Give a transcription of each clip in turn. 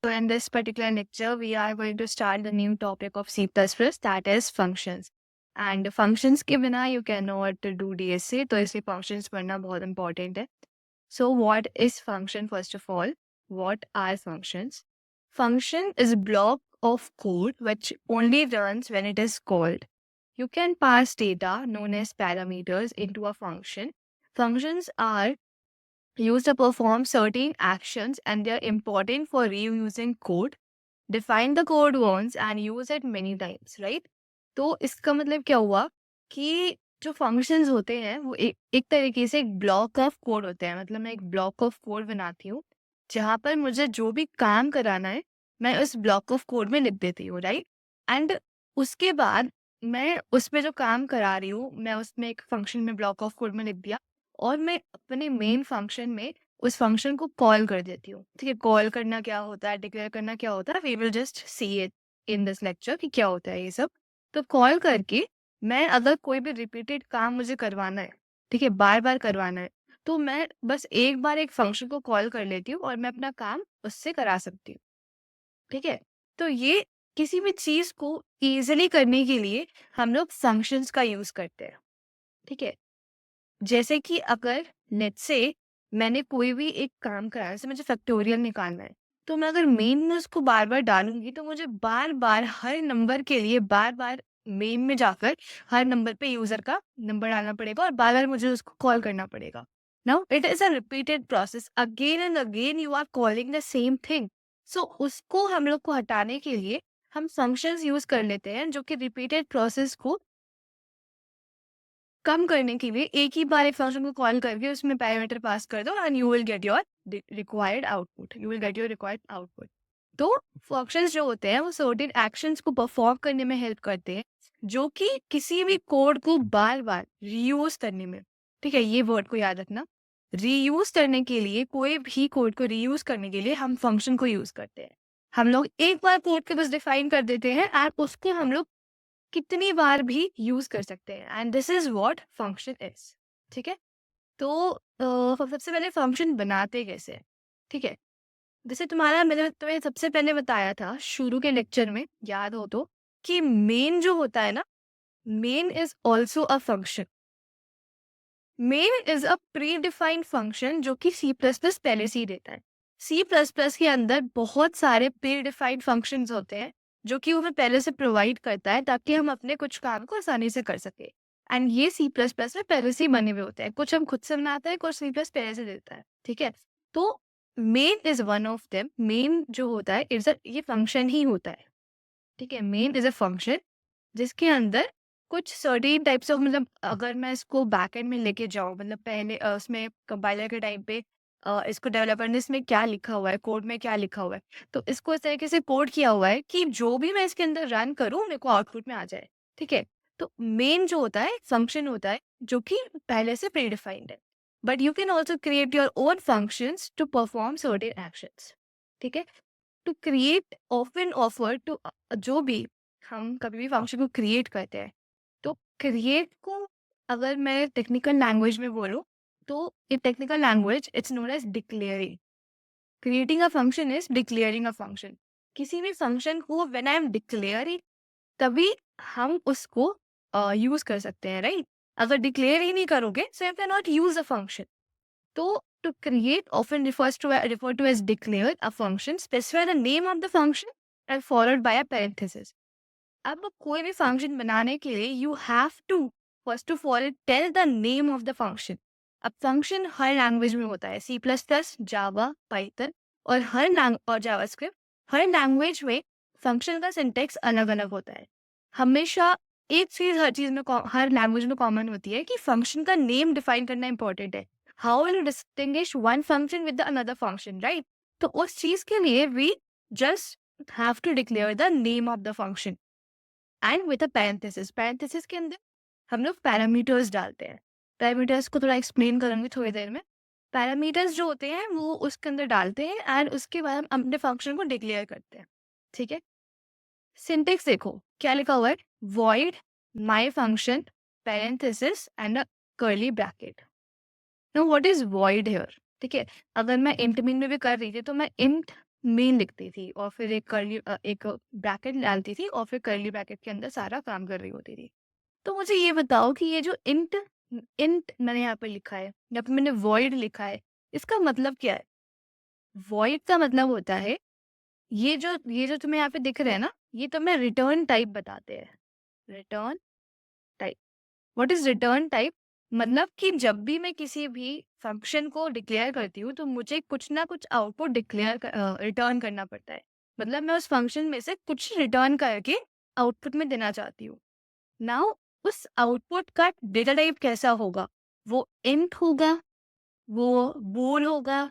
So in this particular lecture, we are going to start the new topic of C++, that is functions. And functions के बिना you cannot do DSA, तो इसलिए functions पढ़ना बहुत important है. So what is function first of all? What are functions? Function is a block of code which only runs when it is called. You can pass data known as parameters into a function. Functions are used to perform certain actions and they are important for reusing code. Define the code once and use it many times, right? तो इसका मतलब क्या हुआ कि जो functions होते हैं वो एक तरीके से एक ब्लॉक ऑफ कोड होते हैं. मतलब मैं एक ब्लॉक ऑफ कोड बनाती हूँ जहाँ पर मुझे जो भी काम कराना है मैं उस ब्लॉक ऑफ कोड में लिख देती हूँ, राइट? एंड उसके बाद मैं उसमें जो काम करा रही हूँ मैं उसमें एक फंक्शन में ब्लॉक ऑफ कोड में लिख दिया और मैं अपने मेन फंक्शन में उस फंक्शन को कॉल कर देती हूँ. ठीक है, कॉल करना क्या होता है, डिक्लेयर करना क्या होता है, we will just see it in this lecture कि क्या होता है ये सब. तो कॉल करके मैं अगर कोई भी रिपीटेड काम मुझे करवाना है, ठीक है, बार बार करवाना है, तो मैं बस एक बार एक फंक्शन को कॉल कर लेती हूँ और मैं अपना काम उससे करा सकती हूँ. ठीक है, तो ये किसी भी चीज को इजिली करने के लिए हम लोग फंक्शंस का यूज करते हैं. ठीक है, जैसे कि अगर लेट्स से मैंने कोई भी एक काम कराया, जैसे मुझे फैक्टोरियल निकालना है, तो मैं अगर मेन में उसको बार-बार डालूँगी तो मुझे बार-बार हर नंबर के लिए बार-बार मेन में जाकर हर नंबर पे यूज़र का नंबर डालना पड़ेगा और बार-बार मुझे उसको कॉल करना पड़ेगा. Now it is a repeated process, again and again you are calling the same thing. So उसको हम लोग को हटाने के लिए हम फंक्शंस यूज़ कर लेते हैं जो कि रिपीटेड प्रोसेस को कम करने के लिए एक ही बार एक फंक्शन को कॉल करके उसमें पैरामीटर पास कर दो and you will get your required output. You will get your required output. तो फंक्शंस जो होते हैं वो सर्टेन एक्शंस को परफॉर्म करने में हेल्प करते हैं जो कि किसी भी कोड को बार बार रीयूज करने में. ठीक है, ये वर्ड को याद रखना. रीयूज करने के लिए, कोई भी कोड को रीयूज करने के लिए हम फंक्शन को यूज करते हैं. हम लोग एक बार कोड को बस डिफाइन कर देते हैं एंड उसको हम लोग कितनी बार भी यूज कर सकते हैं and this is what function is. ठीक है, तो सबसे पहले फंक्शन बनाते कैसे हैं? ठीक है, जैसे मैंने तुम्हें सबसे पहले बताया था शुरू के लेक्चर में, याद हो तो, कि मेन जो होता है ना, main is also a function. Main is a pre defined function जो कि सी प्लस प्लस पहले से ही देता है. सी प्लस प्लस के अंदर बहुत सारे प्री डिफाइंड फंक्शन होते हैं जो कि वो हमें पहले से प्रोवाइड करता है ताकि हम अपने कुछ काम को आसानी से कर सके. एंड ये सी प्लस प्लस में पहले से ही बने हुए होते हैं. कुछ हम खुद से बनाते हैं, कुछ सी प्लस पहले से देता है. ठीक है, तो main is one of them. Main जो होता है इज ये फंक्शन ही होता है. ठीक है, मेन इज अ फंक्शन जिसके अंदर कुछ सर्टेन टाइप्स ऑफ, मतलब अगर मैं इसको बैकएंड में लेके जाऊँ, मतलब पहले उसमें कंपाइलर के टाइम पे इसको डेवलपर ने इसमें क्या लिखा हुआ है, कोड में क्या लिखा हुआ है, तो इसको इस तरीके से कोड किया हुआ है कि जो भी मैं इसके अंदर रन करूँ मेरे को आउटपुट में आ जाए. ठीक है, तो मेन जो होता है फंक्शन होता है जो कि पहले से प्री डिफाइंड है. But you can also create your own functions to perform certain actions. ठीक है, to create often offer to, जो भी हम कभी भी फंक्शन को क्रिएट करते हैं, तो क्रिएट को अगर मैं टेक्निकल लैंग्वेज में बोलूँ तो in technical language it's known as declaring. Creating a function is declaring a function. किसी भी फंक्शन को व्हेन आई एम डिक्लेयरिंग तभी हम उसको यूज कर सकते हैं, राइट? अगर डिक्लेयर ही नहीं करोगे so you can not use a function. तो to create often referred to as declare a function, specify the name of the function and followed by a parenthesis. अब कोई भी फंक्शन बनाने के लिए you have to first of all tell the name of the function. अब function हर language में होता है, C plus plus, Java, Python और और जावास्क्रिप्ट. हर लैंग्वेज में फंक्शन का सिंटेक्स अलग अलग होता है. हमेशा एक चीज हर चीज में हर लैंग्वेज में कॉमन होती है कि फंक्शन का नेम डिफाइन करना इंपॉर्टेंट है. How will you distinguish one function with the another function, right? तो उस चीज के लिए we just have to declare the name of the function and with a parenthesis. Parenthesis के अंदर हम लोग पैरामीटर्स डालते हैं. पैरामीटर्स को थोड़ा एक्सप्लेन करूंगी थोड़ी देर में. पैरामीटर्स जो होते हैं वो उसके अंदर डालते हैं एंड उसके बाद हम अपने फंक्शन को डिक्लेयर करते हैं. ठीक है, सिंटेक्स देखो क्या लिखा हुआ है. Void my function parenthesis and a curly bracket. No what is void here? ठीक है, अगर मैं इंट मीन में भी कर रही थी तो मैं इंट मेन लिखती थी और फिर एक ब्रैकेट डालती थी और फिर कर्ली ब्रैकेट के अंदर सारा काम कर रही होती थी। तो मुझे ये बताओ कि ये जो इंट इंट मैंने यहाँ पे लिखा है या फिर मैंने वॉइड लिखा है, इसका मतलब क्या है? वॉइड का मतलब होता है ये जो तुम्हें यहाँ पे दिख रहा है ना, ये तुम्हें रिटर्न टाइप बताते हैं। Return type. What is return type? मतलब कि जब भी मैं किसी भी फंक्शन को डिक्लेयर करती हूँ तो मुझे कुछ ना कुछ आउटपुट रिटर्न करना पड़ता है। मतलब मैं उस फंक्शन में से कुछ रिटर्न करके आउटपुट में देना चाहती हूँ। नाउ उस आउटपुट का डेटा टाइप कैसा होगा? वो इंट होगा, वो बूल होगा,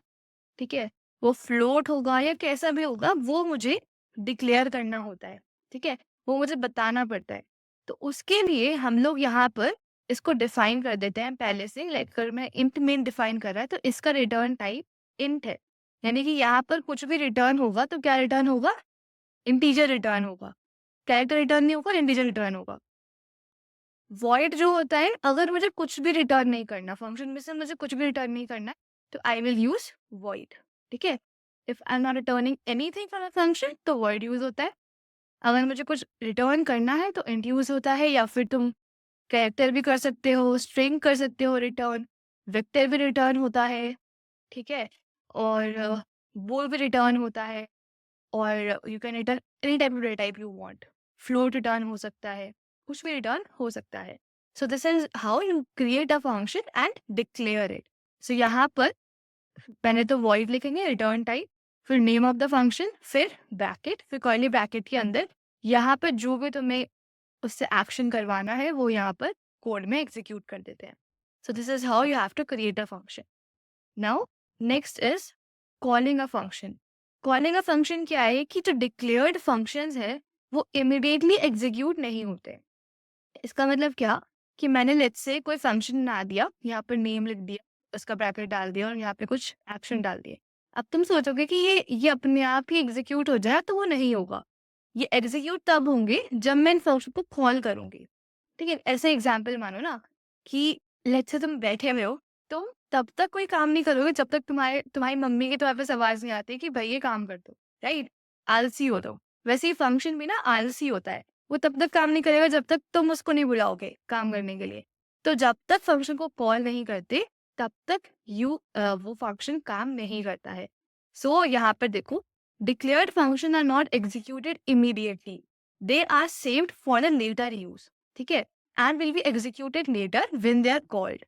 ठीक है? वो फ्लोट होगा या कैसा भी होगा, वो मुझे डिक्लेयर करना होता है, ठीक है? वो मुझे बताना पड़ता है। तो उसके लिए हम लोग यहाँ पर इसको डिफाइन कर देते हैं पहले से। लाइक अगर मैं इंट मेन डिफाइन कर रहा है तो इसका रिटर्न टाइप इंट है। यानी कि यहाँ पर कुछ भी रिटर्न होगा तो क्या रिटर्न होगा? इंटीजर रिटर्न होगा। कैरेक्टर रिटर्न नहीं होगा, इंटीजर रिटर्न होगा। वॉइड जो होता है, अगर मुझे कुछ भी रिटर्न नहीं करना, फंक्शन में से मुझे कुछ भी रिटर्न नहीं करना है, तो आई विल यूज वॉइड, ठीक है? If I am not returning anything from a function तो वॉइड यूज होता है। अगर मुझे कुछ रिटर्न करना है तो इंट यूज होता है, या फिर तुम कैरेक्टर भी कर सकते हो, स्ट्रिंग कर सकते हो रिटर्न, वेक्टर भी रिटर्न होता है, ठीक है? और बूल भी रिटर्न होता है, और you can return any type of data type you want. Float return हो सकता है, कुछ भी रिटर्न हो सकता है। So this is how you create a function and declare it. So यहाँ पर पहले तो वॉइड लिखेंगे रिटर्न टाइप, फिर नेम ऑफ द फंक्शन, फिर ब्रैकेट, फिर कर्ली ब्रैकेट के अंदर यहाँ पर जो भी तुम्हें उससे एक्शन करवाना है वो यहाँ पर कोड में एग्जीक्यूट कर देते हैं। So this is how you have to create a function. Now next is calling a function. Calling a function क्या है कि जो डिक्लेयर्ड फंक्शंस है वो इमीडिएटली एग्जीक्यूट नहीं होते। इसका मतलब क्या कि मैंने लेट्स से कोई फंक्शन बना दिया, यहाँ पर नेम लिख दिया, उसका ब्रैकेट डाल दिया और यहाँ पे कुछ एक्शन डाल दिए। अब तुम सोचोगे कि ये अपने आप ही एग्जीक्यूट हो जाए, तो वो नहीं होगा। ये एग्जीक्यूट तब होंगे जब मैं इन फंक्शन को कॉल करूंगी, ठीक है? ऐसे एग्जाम्पल मानो ना कि लेट्स से तुम बैठे हुए हो, तुम तब तक कोई काम नहीं करोगे जब तक तुम्हारी मम्मी की तो वापस आवाज नहीं आती कि भाई ये काम कर दो, राइट? आलसी हो तो वैसे ही फंक्शन भी ना आलसी होता है। वो तब तक काम नहीं करेगा जब तक तुम उसको नहीं बुलाओगे काम करने के लिए। तो जब तक फंक्शन को कॉल नहीं करते तब तक वो फंक्शन काम नहीं करता है। सो यहाँ पर देखो, declared function are not executed immediately, they are saved for the later use, ठीक है? And will be executed later when they are called.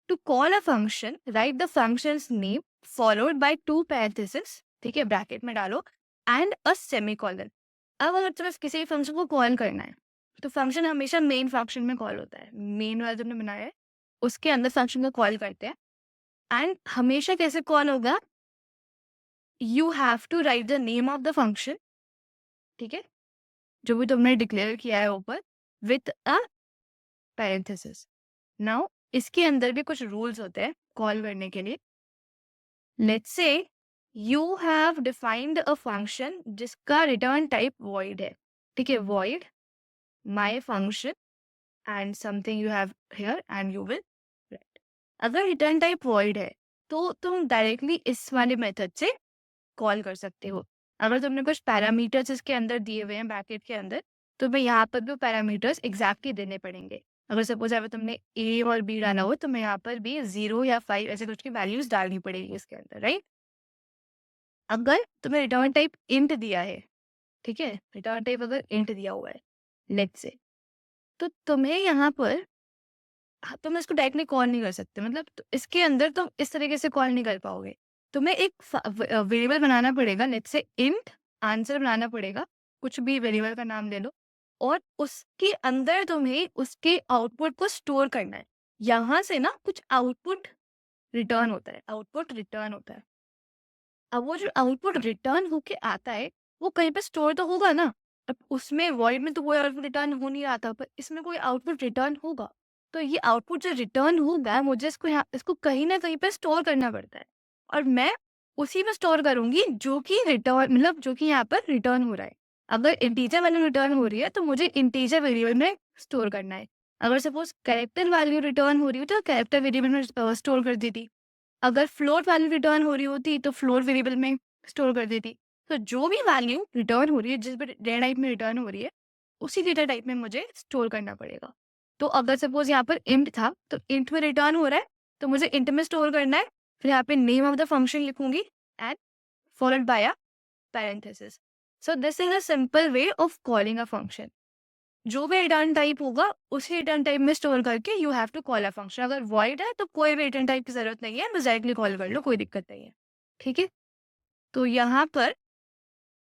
To call a function, write the function's name followed by two parenthesis, ठीक है, bracket में डालो, and a semicolon. अब अगर तुम्हें किसी फंक्शन को कॉल करना है तो फंक्शन हमेशा मेन फंक्शन में कॉल होता है। मेन वाला तुमने बनाया है उसके अंदर फंक्शन को कॉल करते हैं। एंड हमेशा कैसे कॉल होगा? You have to write the name of the function, ठीक है, जो भी तुमने डिक्लेयर किया है ऊपर, विथ अ पैरेंथेसिस। नाउ इसके अंदर भी कुछ रूल्स होते हैं कॉल करने के लिए। Let's say you have defined a function जिसका रिटर्न टाइप वॉइड है, ठीक है? Void my function and something you have here and you will write. अगर रिटर्न टाइप वॉइड है तो तुम डायरेक्टली इस वाले मेथड से कॉल कर सकते हो। अगर तुमने कुछ पैरामीटर्स इसके अंदर दिए हुए हैं ब्रैकेट के अंदर, तो मैं यहाँ पर भी पैरामीटर्स एग्जैक्टली देने पड़ेंगे। अगर सपोज अगर तुमने ए और बी डाला हो तो मैं यहाँ पर भी 0 या 5 ऐसे कुछ की वैल्यूज डालनी पड़ेगी इसके अंदर, राइट? अगर तुम्हें रिटर्न टाइप इंट दिया है, ठीक है, रिटर्न टाइप अगर इंट दिया हुआ है लेट्स से, तो तुम्हें यहाँ पर हाँ, तुम इसको डायरेक्टली कॉल नहीं कर सकते। मतलब इसके अंदर तुम इस तरीके से कॉल नहीं कर पाओगे। तुम्हें एक वेरिएबल बनाना पड़ेगा, लेट्स से इंट आंसर बनाना पड़ेगा। कुछ भी वेरिएबल का नाम ले लो और उसके अंदर तुम्हें उसके आउटपुट को स्टोर करना है। यहाँ से ना कुछ आउटपुट रिटर्न होता है, आउटपुट रिटर्न होता है। अब वो जो आउटपुट रिटर्न होके आता है वो कहीं पे स्टोर तो होगा ना। अब उसमें वॉइड में तो कोई आउटपुट रिटर्न हो नहीं रहा था, पर इसमें कोई आउटपुट रिटर्न होगा। तो ये आउटपुट जो रिटर्न होगा मुझे इसको कहीं ना कहीं पे स्टोर करना पड़ता है, और मैं उसी में स्टोर करूंगी जो कि रिटर्न, मतलब जो कि यहाँ पर रिटर्न हो रहा है। अगर इंटीजर वैल्यू रिटर्न हो रही है तो मुझे इंटीजर वेरिएबल में स्टोर करना है। अगर सपोज कैरेक्टर वैल्यू रिटर्न हो रही हो तो कैरेक्टर वेरिएबल में स्टोर कर देती। अगर फ्लोट वैल्यू रिटर्न हो रही होती तो फ्लोट वेरिएबल में स्टोर कर देती। तो जो भी वैल्यू रिटर्न हो रही है, जिस भी डेटा टाइप में रिटर्न हो रही है, उसी डेटा टाइप में मुझे स्टोर करना पड़ेगा। तो अगर सपोज यहाँ पर इंट था, तो इंट में रिटर्न हो रहा है, तो मुझे इंट में स्टोर करना है। फिर यहाँ पे नेम ऑफ द फंक्शन लिखूंगी and followed by a parenthesis. So this is a simple way of calling a function. जो भी रिटर्न टाइप होगा उसी रिटर्न टाइप में स्टोर करके you have to call a function. अगर void है तो कोई भी रिटर्न टाइप की जरूरत नहीं है, बस डायरेक्टली कॉल कर लो, कोई दिक्कत नहीं है। ठीक है, तो यहाँ पर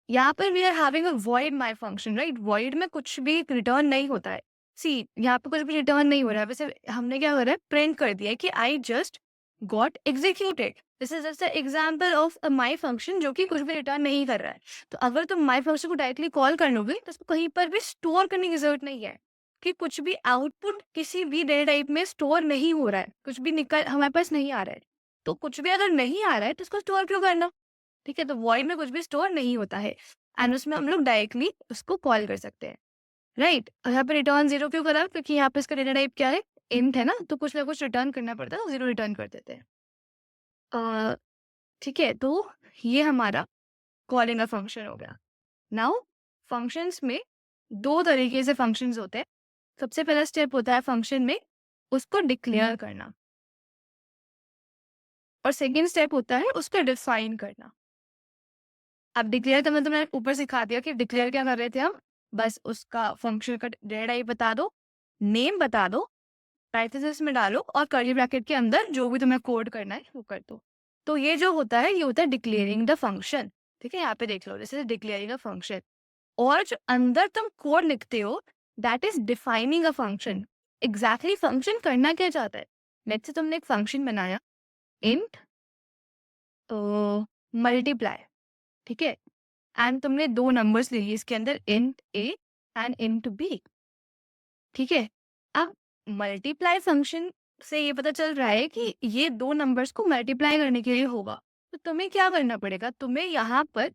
we are having a void my function, right. void में कुछ भी रिटर्न नहीं होता है। सी यहाँ पे कुछ भी रिटर्न नहीं हो रहा है, वैसे हमने क्या करा है, प्रिंट कर दिया है कि I just got executed. This is just example of my function जो कि कुछ भी रिटर्न नहीं कर रहा है। तो अगर तुम माई फंक्शन को डायरेक्टली कॉल कर लोगे तो उसको कहीं पर भी स्टोर करने की जरूरत नहीं है, कि कुछ भी आउटपुट किसी भी डेटा टाइप में स्टोर नहीं हो रहा है, कुछ भी निकल हमारे पास नहीं आ रहा है। तो कुछ भी अगर नहीं आ रहा है तो उसको स्टोर क्यों करना। ठीक है, तो वॉइड में कुछ भी स्टोर नहीं होता है एंड उसमें हम लोग डायरेक्टली उसको कॉल कर सकते हैं, राइट। और यहाँ पे रिटर्न जीरो क्यों करा, क्योंकि यहाँ पे इसका डेटा टाइप क्या है, इंट है ना, तो कुछ ना कुछ रिटर्न करना पड़ता है, तो जीरो रिटर्न कर देते हैं। ठीक है, तो ये हमारा कॉलिंग अ फंक्शन हो गया। नाउ फंक्शंस में दो तरीके से फंक्शंस होते हैं। सबसे पहला स्टेप होता है फंक्शन में उसको डिक्लेयर करना, और सेकेंड स्टेप होता है उसको डिफाइन करना। अब डिक्लेयर करना तो मैंने ऊपर सिखा दिया कि डिक्लेयर क्या कर रहे थे हम, बस उसका फंक्शन का डेटा टाइप बता दो, नेम बता दो, पैरेंथेसिस में डालो और कर्ली ब्रैकेट के अंदर जो भी तुम्हें कोड करना है वो कर दो। तो ये जो होता है ये होता है डिक्लेयरिंग द फंक्शन। ठीक है, यहाँ पे देख लो, जैसे डिक्लेयरिंग अ फंक्शन। और जो अंदर तुम कोड लिखते हो that is defining a function. Exactly function करना क्या चाहता है। लेट्स से तुमने एक फंक्शन बनाया इंट मल्टीप्लाई, ठीक है, एंड तुमने दो नंबर्स ले लिए इसके अंदर, int a and int b. ठीक है, अब मल्टीप्लाई फंक्शन से ये पता चल रहा है कि ये दो नंबर्स को मल्टीप्लाई करने के लिए होगा। तो तुम्हें क्या करना पड़ेगा, तुम्हें यहाँ पर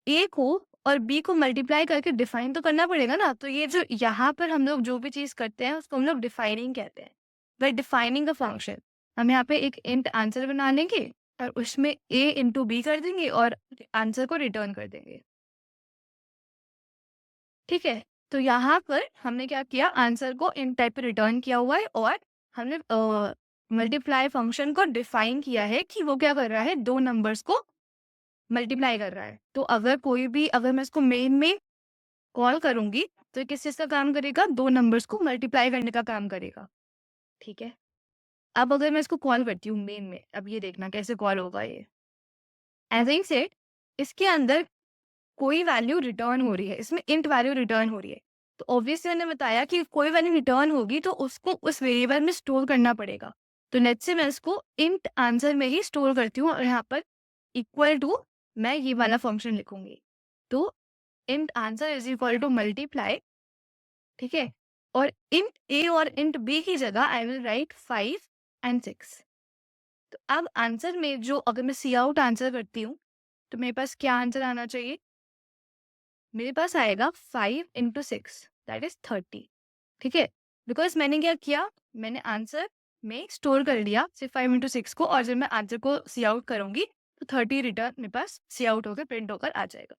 ए को और बी को मल्टीप्लाई करके डिफाइन तो करना पड़ेगा ना। तो ये जो यहाँ पर हम लोग जो भी चीज करते हैं उसको हम लोग डिफाइनिंग कहते हैं। वे डिफाइनिंग द फंक्शन। हम यहाँ पे एक इंट आंसर बना लेंगे और उसमें ए इंटू बी कर देंगे और आंसर को रिटर्न कर देंगे। ठीक है, तो यहाँ पर हमने क्या किया, आंसर को इन टाइप पे रिटर्न किया हुआ है और हमने मल्टीप्लाई फंक्शन को डिफाइन किया है कि वो क्या कर रहा है, दो नंबर्स को मल्टीप्लाई कर रहा है। तो अगर मैं इसको मेन में कॉल करूंगी तो ये किस चीज का काम करेगा, दो नंबर्स को मल्टीप्लाई करने का काम करेगा। ठीक है, अब अगर मैं इसको कॉल करती हूँ मेन में, अब ये देखना कैसे कॉल होगा ये। एज आई सेड, इसके अंदर कोई वैल्यू रिटर्न हो रही है, इसमें इंट वैल्यू रिटर्न हो रही है। तो ऑब्वियसली मैंने बताया कि कोई वैल्यू रिटर्न होगी तो उसको उस वेरिएबल में स्टोर करना पड़ेगा। तो लेट्स से मैं इसको इंट आंसर में ही स्टोर करती हूँ और यहाँ पर इक्वल टू मैं ये वाला फंक्शन लिखूंगी। तो int answer is equal to multiply, ठीक है, और इंट ए और इंट बी की जगह आई विल राइट 5 एंड 6। तो अब आंसर में जो, अगर मैं सी आउट आंसर करती हूँ तो मेरे पास क्या आंसर आना चाहिए, मेरे पास आएगा 5 इंटू 6 दैट इज 30। ठीक है, बिकॉज मैंने क्या किया, मैंने आंसर में स्टोर कर लिया सिर्फ 5 इंटू 6 को, और जब मैं आंसर को सी आउट करूंगी तो 30 रिटर्न मेरे पास सी आउट होकर प्रिंट होकर आ जाएगा।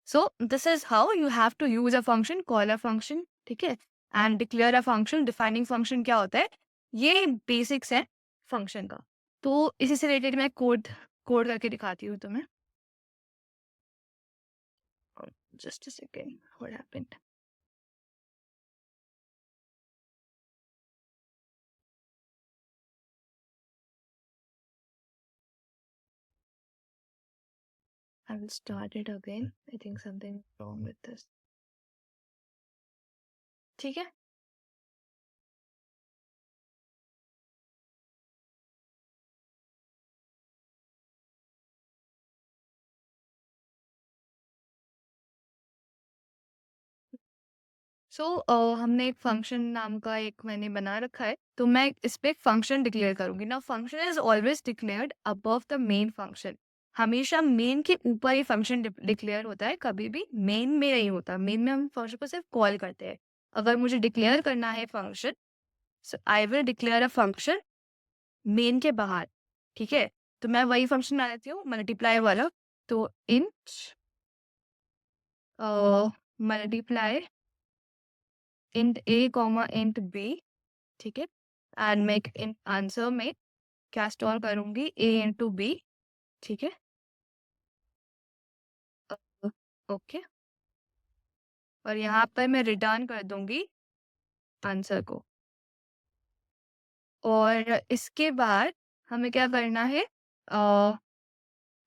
So this is how you have to use a function, call a function, ठीक है, and declare a function. Defining function क्या होता है, ये बेसिक्स है फंक्शन का। तो इसी से रिलेटेड मैं कोड कोड करके दिखाती हूँ तुम्हें। Just a second, what happened. I will start it again. I think something wrong with this. ठीक है, सो हमने एक फंक्शन नाम का एक मैंने बना रखा है, तो मैं इस पे एक फंक्शन डिक्लेयर करूंगी ना। Function is always declared above the main function. हमेशा मेन के ऊपर ही फंक्शन डिक्लेयर होता है, कभी भी मेन में नहीं होता। मेन में हम फंक्शन को सिर्फ कॉल करते हैं। अगर मुझे डिक्लेयर करना है function, so I will declare a function main के बाहर। ठीक है, तो मैं वही फंक्शन बना लेती हूँ मल्टीप्लाई वाला। तो इंट मल्टीप्लाई इंट ए कॉमा इंट बी, ठीक है, एंड मेक इन आंसर में क्या स्टोर करूंगी, ए इंटू बी, ठीक है, ओके, और यहाँ पर मैं रिटर्न कर दूंगी आंसर को। और इसके बाद हमें क्या करना है,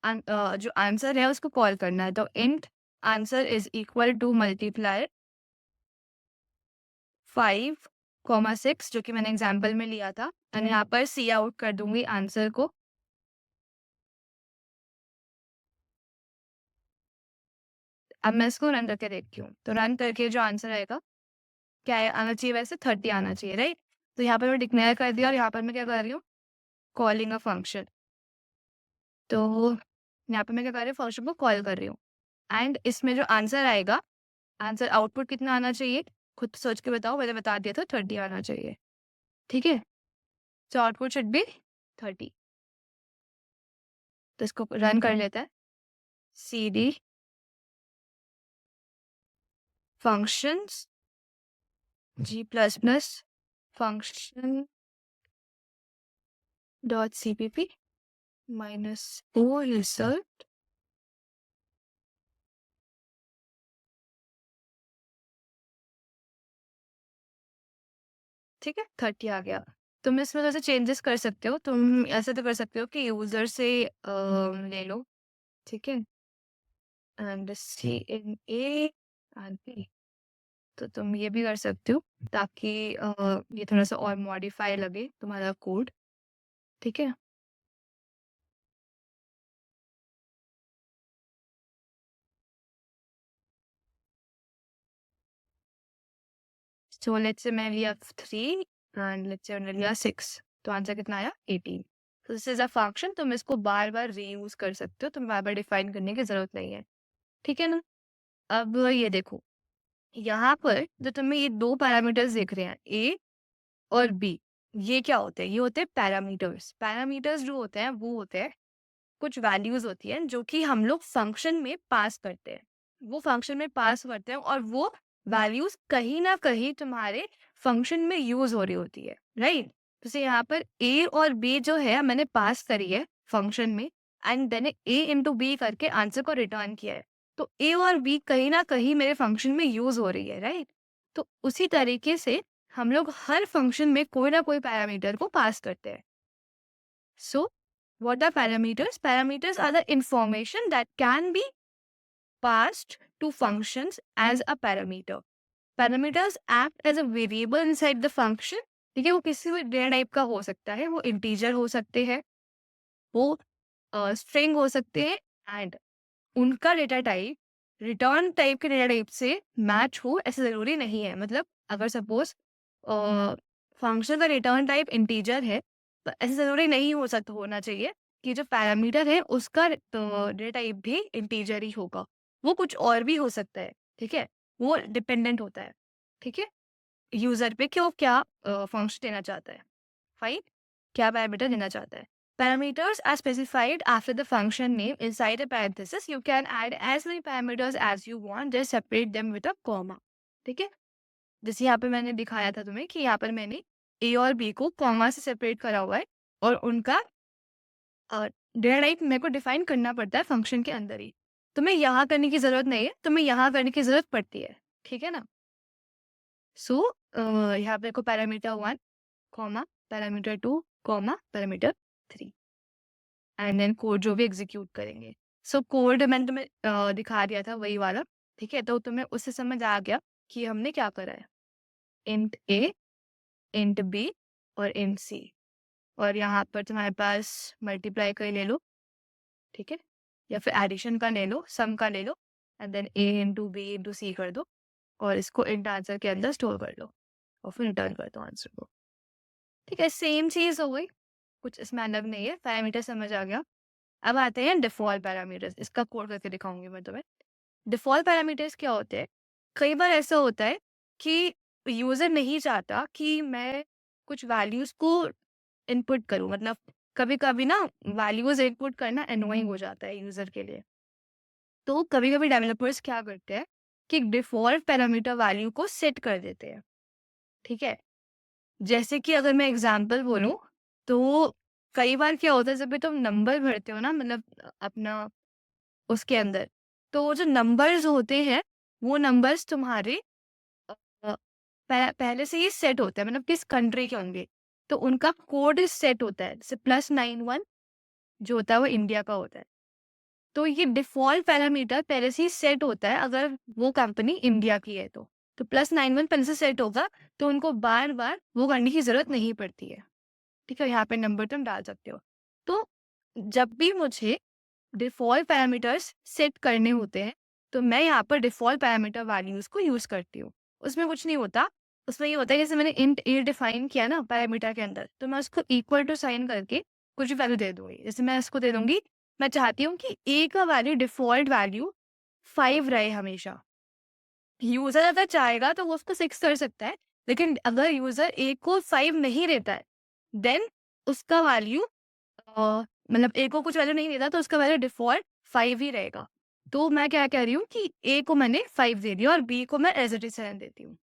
जो आंसर है उसको कॉल करना है। तो int answer is equal to multiply 5,6 जो कि मैंने एग्जाम्पल में लिया था, और यहाँ पर सी आउट कर दूंगी आंसर को। अब मैं इसको रन करके देखती हूँ, तो रन करके जो आंसर आएगा क्या आना चाहिए, वैसे 30 आना चाहिए, राइट। तो यहाँ पर मैं डिक्लेयर कर दिया, और यहाँ पर मैं क्या कर रही हूँ, कॉलिंग अ फंक्शन। तो यहाँ पे मैं क्या कर रही हूँ, फंक्शन को कॉल कर रही हूँ, एंड इसमें जो आंसर आएगा, आंसर आउटपुट कितना आना चाहिए, खुद सोच के बताओ, मैंने बता दिया था 30 आना चाहिए, ठीक है। तो आउटपुट शुड बी 30। तो इसको रन कर लेते हैं, C D functions g++ function dot cpp -o result, ठीक है, 30 आ गया। तुम इसमें थोड़ा सा चेंजेस कर सकते हो, तुम ऐसे तो कर सकते हो कि यूजर से ले लो, ठीक है, and cin a and b, तो तुम ये भी कर सकते हो ताकि ये थोड़ा सा और मॉडिफाई लगे तुम्हारा कोड, ठीक है। सो लेट्स से मैं लिया 3 एंड लेट्स से मैंने लिया 6, तो आंसर कितना आया 18। तो दिस इज अ फंक्शन, तुम इसको बार बार रीयूज कर सकते हो, तुम बार बार डिफाइन करने की जरूरत नहीं है, ठीक है ना। अब ये देखो, यहाँ पर जो तुम्हें ये दो पैरामीटर्स दिख रहे हैं, ए और बी, ये क्या होते हैं, ये होते हैं पैरामीटर्स। पैरामीटर्स जो होते हैं वो होते हैं कुछ वैल्यूज होती हैं जो कि हम लोग फंक्शन में पास करते हैं, वो फंक्शन में पास करते हैं, और वो वैल्यूज कहीं ना कहीं तुम्हारे फंक्शन में यूज हो रही होती है, राइट। जैसे यहाँ पर ए और बी जो है मैंने पास करी है फंक्शन में, एंड मैंने ए इंटू बी करके आंसर को रिटर्न किया है, तो ए और बी कहीं ना कहीं मेरे फंक्शन में यूज हो रही है, राइट। तो उसी तरीके से हम लोग हर फंक्शन में कोई ना कोई पैरामीटर को पास करते हैं। So, what are parameters? Parameters are the information that can be passed to functions as a parameter. Parameters act as a variable inside the function. ठीक है, वो किसी भी डेटा टाइप का हो सकता है, वो इंटीजर हो सकते हैं, वो स्ट्रिंग हो सकते हैं, एंड उनका डेटा टाइप रिटर्न टाइप के डेटा टाइप से मैच हो ऐसा ज़रूरी नहीं है। मतलब अगर सपोज फंक्शन का रिटर्न टाइप इंटीजर है, तो ऐसा ज़रूरी नहीं हो सकता होना चाहिए कि जो पैरामीटर है उसका डेटा टाइप भी इंटीजर ही होगा, वो कुछ और भी हो सकता है, ठीक है, वो डिपेंडेंट होता है, ठीक है, यूज़र पे कि वो क्या फंक्शन देना चाहता है, फाइन, क्या पैरामीटर देना चाहता है। Parameters are specified after the function name inside a parenthesis. You can add as many parameters as you want, just separate them with a comma. ठीक है, जैसे यहाँ पे मैंने दिखाया था तुम्हें कि यहाँ पर मैंने ए और बी को कॉमा से सेपरेट करा हुआ है, और उनका डेटा टाइप मेरे को डिफाइन करना पड़ता है फंक्शन के अंदर ही। तुम्हें यहाँ करने की जरूरत नहीं है, तुम्हें यहाँ करने की जरूरत पड़ती है, ठीक है ना। सो यहाँ पे को parameter 1 comma parameter 2 comma parameter 3, and then code जो भी एग्जीक्यूट करेंगे। सो कोड मैंने तुम्हें दिखा दिया था वही वाला, ठीक है, तो तुम्हें उससे समझ आ गया कि हमने क्या करा है, इंट ए, इंट बी और इंट सी, और यहाँ पर तुम्हारे पास मल्टीप्लाई का ही ले लो, ठीक है, या फिर एडिशन का ले लो, सम का ले लो, and then A into B into C कर दो, और इसको इंट आंसर के अंदर स्टोर कर लो, और फिर रिटर्न कर दो आंसर को, ठीक है, सेम चीज़ हो गई, कुछ इसमें अलग नहीं है, पैरामीटर समझ आ गया। अब आते हैं डिफ़ॉल्ट पैरामीटर्स, इसका कोड करके दिखाऊंगी मैं तुम्हें। डिफ़ॉल्ट पैरामीटर्स क्या होते हैं, कई बार ऐसा होता है कि यूज़र नहीं चाहता कि मैं कुछ वैल्यूज़ को इनपुट करूँ, मतलब कभी-कभी ना वैल्यूज़ इनपुट करना एनोइंग हो जाता है यूज़र के लिए। तो कभी-कभी डेवलपर्स क्या करते हैं, कि डिफ़ॉल्ट पैरामीटर वैल्यू को सेट कर देते हैं, ठीक है? जैसे कि अगर मैं एग्ज़ाम्पल बोलूँ, तो कई बार क्या होता है जब भी तुम नंबर भरते हो ना, मतलब अपना उसके अंदर, तो वो जो नंबर्स होते हैं, वो नंबर्स तुम्हारे अ, पहले से ही सेट होता है, मतलब किस कंट्री के होंगे, तो उनका कोड सेट होता है। जैसे +91 जो होता है वो इंडिया का होता है। तो ये डिफ़ॉल्ट पैरामीटर पहले से ही सेट होता है अगर वो कंपनी इंडिया की है तो। तो +91 पहले से सेट होगा, तो उनको बार-बार वो करने की ज़रूरत नहीं पड़ती है। ठीक है? यहाँ पे नंबर तुम डाल सकते हो। तो जब भी मुझे डिफ़ॉल्ट पैरामीटर्स सेट करने होते हैं, तो मैं यहाँ पर डिफ़ॉल्ट पैरामीटर वैल्यूज़ को यूज़ करती हूँ। उसमें कुछ नहीं होता, उसमें ये होता है जैसे मैंने इंट ए डिफ़ाइन किया ना पैरामीटर के अंदर, तो मैं उसको इक्वल टू साइन करके कुछ भी वैल्यू दे दूँगी। जैसे मैं इसको दे दूँगी, मैं चाहती हूँ कि ए का वैल्यू डिफ़ॉल्ट वैल्यू 5 रहे हमेशा। यूज़र अगर चाहेगा तो वो उसको 6 कर सकता है, लेकिन अगर यूज़र ए को 5 नहीं देता है, देन उसका वैल्यू मतलब ए को कुछ वैल्यू नहीं देता तो उसका वैल्यू डिफ़ॉल्ट 5 ही रहेगा। तो मैं क्या कह रही हूँ कि ए को मैंने 5 दे दिया और बी को मैं एज़ इट इज़ 7 देती हूँ।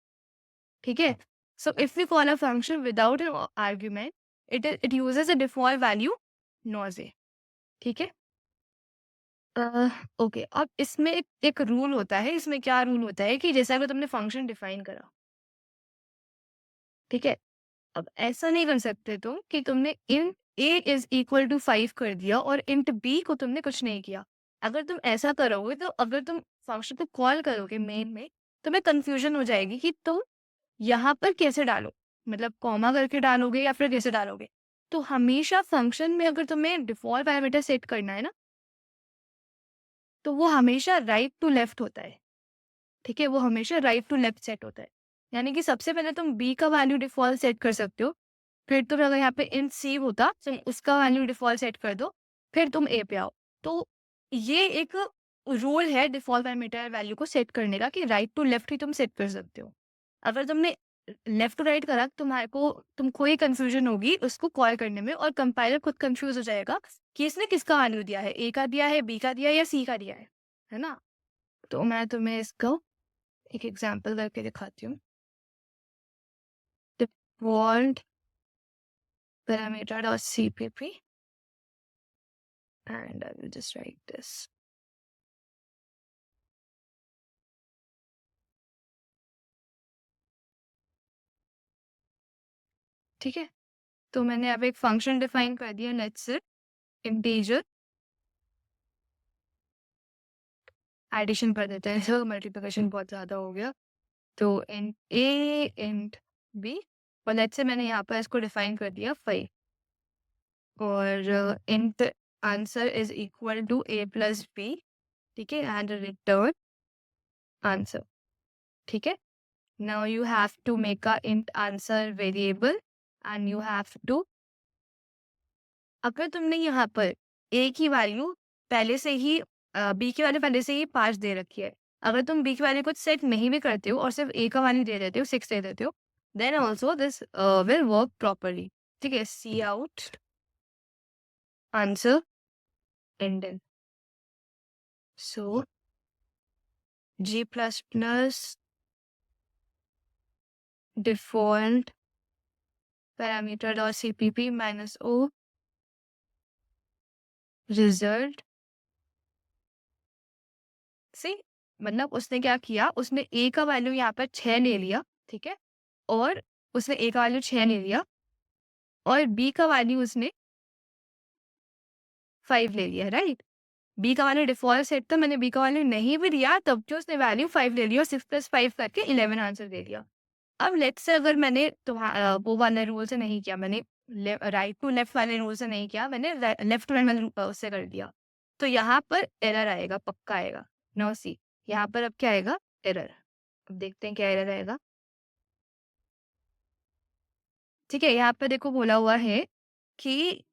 ठीक है? So if we call a function without an argument, it uses a default value नॉज़े। ठीक है? ओके, अब इसमें एक रूल होता है, इसमें क्या रूल होता है कि जैसे अगर तुमने फंक्शन डिफाइन करा, ठीक है? अब ऐसा नहीं कर सकते तुम कि तुमने int a is equal to 5 कर दिया और इंट बी को तुमने कुछ नहीं किया। अगर तुम ऐसा करोगे तो अगर तुम फंक्शन को कॉल करोगे मेन में, तुम्हें कंफ्यूजन हो जाएगी कि तुम यहाँ पर कैसे डालो, मतलब कॉमा करके डालोगे या फिर कैसे डालोगे। तो हमेशा फंक्शन में अगर तुम्हें डिफॉल्ट पैरामीटर सेट करना है ना, तो वो हमेशा राइट टू लेफ्ट होता है। ठीक है? वो हमेशा राइट टू लेफ्ट सेट होता है। यानी कि सबसे पहले तुम बी का वैल्यू डिफ़ॉल्ट सेट कर सकते हो। फिर तुम अगर यहाँ पे इंट सी होता, तुम उसका वैल्यू डिफ़ॉल्ट सेट कर दो, फिर तुम ए पे आओ। तो ये एक रूल है डिफ़ॉल्ट पैरामीटर वैल्यू को सेट करने का कि राइट टू लेफ्ट ही तुम सेट कर सकते हो। अगर तुमने लेफ्ट टू राइट करा, तुम्हारे को तुमको ही कन्फ्यूज़न होगी उसको कॉल करने में और कंपाइलर खुद कन्फ्यूज़ हो जाएगा कि इसने किसका वैल्यू दिया है, ए का दिया है, बी का दिया है या सी का दिया है ना? तो मैं तुम्हें इसको एक एग्जांपल करके दिखाती हूँ। Default parameter.cpp and I will just write this. ठीक है? तो मैंने अब एक फंक्शन डिफाइन कर दिया, लेट्स से इंटीजर एडिशन कर देते हैं, जो मल्टीप्लिकेशन बहुत ज़्यादा हो गया। तो इंट ए, इंट बी और लेट्स से मैंने यहाँ पर इसको डिफाइन कर दिया 5 और int answer is equal to a plus b, ठीक है? एंड रिटर्न आंसर, ठीक है? Now you have to make a int answer variable and you have to, अगर तुमने यहाँ पर a की वैल्यू पहले से ही b की वैल्यू पहले से ही 5 दे रखी है, अगर तुम b की वैल्यू को सेट नहीं भी करते हो और सिर्फ a का वैल्यू दे देते हो, 6 दे देते हो, then also this will work properly. ठीक है? See out answer indent, so g plus plus default parameter dot cpp minus o result. See, मतलब उसने क्या किया, उसने ए का वैल्यू यहाँ पर 6 ले लिया, ठीक है? और उसने ए का वैल्यू 6 ले लिया और बी का वैल्यू उसने 5 ले लिया, राइट? बी का वैल्यू डिफ़ॉल्ट सेट था, मैंने बी का वैल्यू नहीं भी दिया तब जो उसने वैल्यू 5 ले लिया और 6 + 5 करके 11 आंसर दे दिया। अब लेट्स से अगर मैंने वो वाले रूल से नहीं किया, मैंने राइट टू लेफ्ट वाले रूल से नहीं किया, मैंने लेफ्ट टू राइट वाले उससे कर दिया, तो यहाँ पर एरर आएगा, पक्का आएगा। नाउ सी, यहाँ पर अब क्या आएगा? एरर। अब देखते हैं क्या एरर आएगा। ठीक है? यहाँ पे देखो बोला हुआ है कि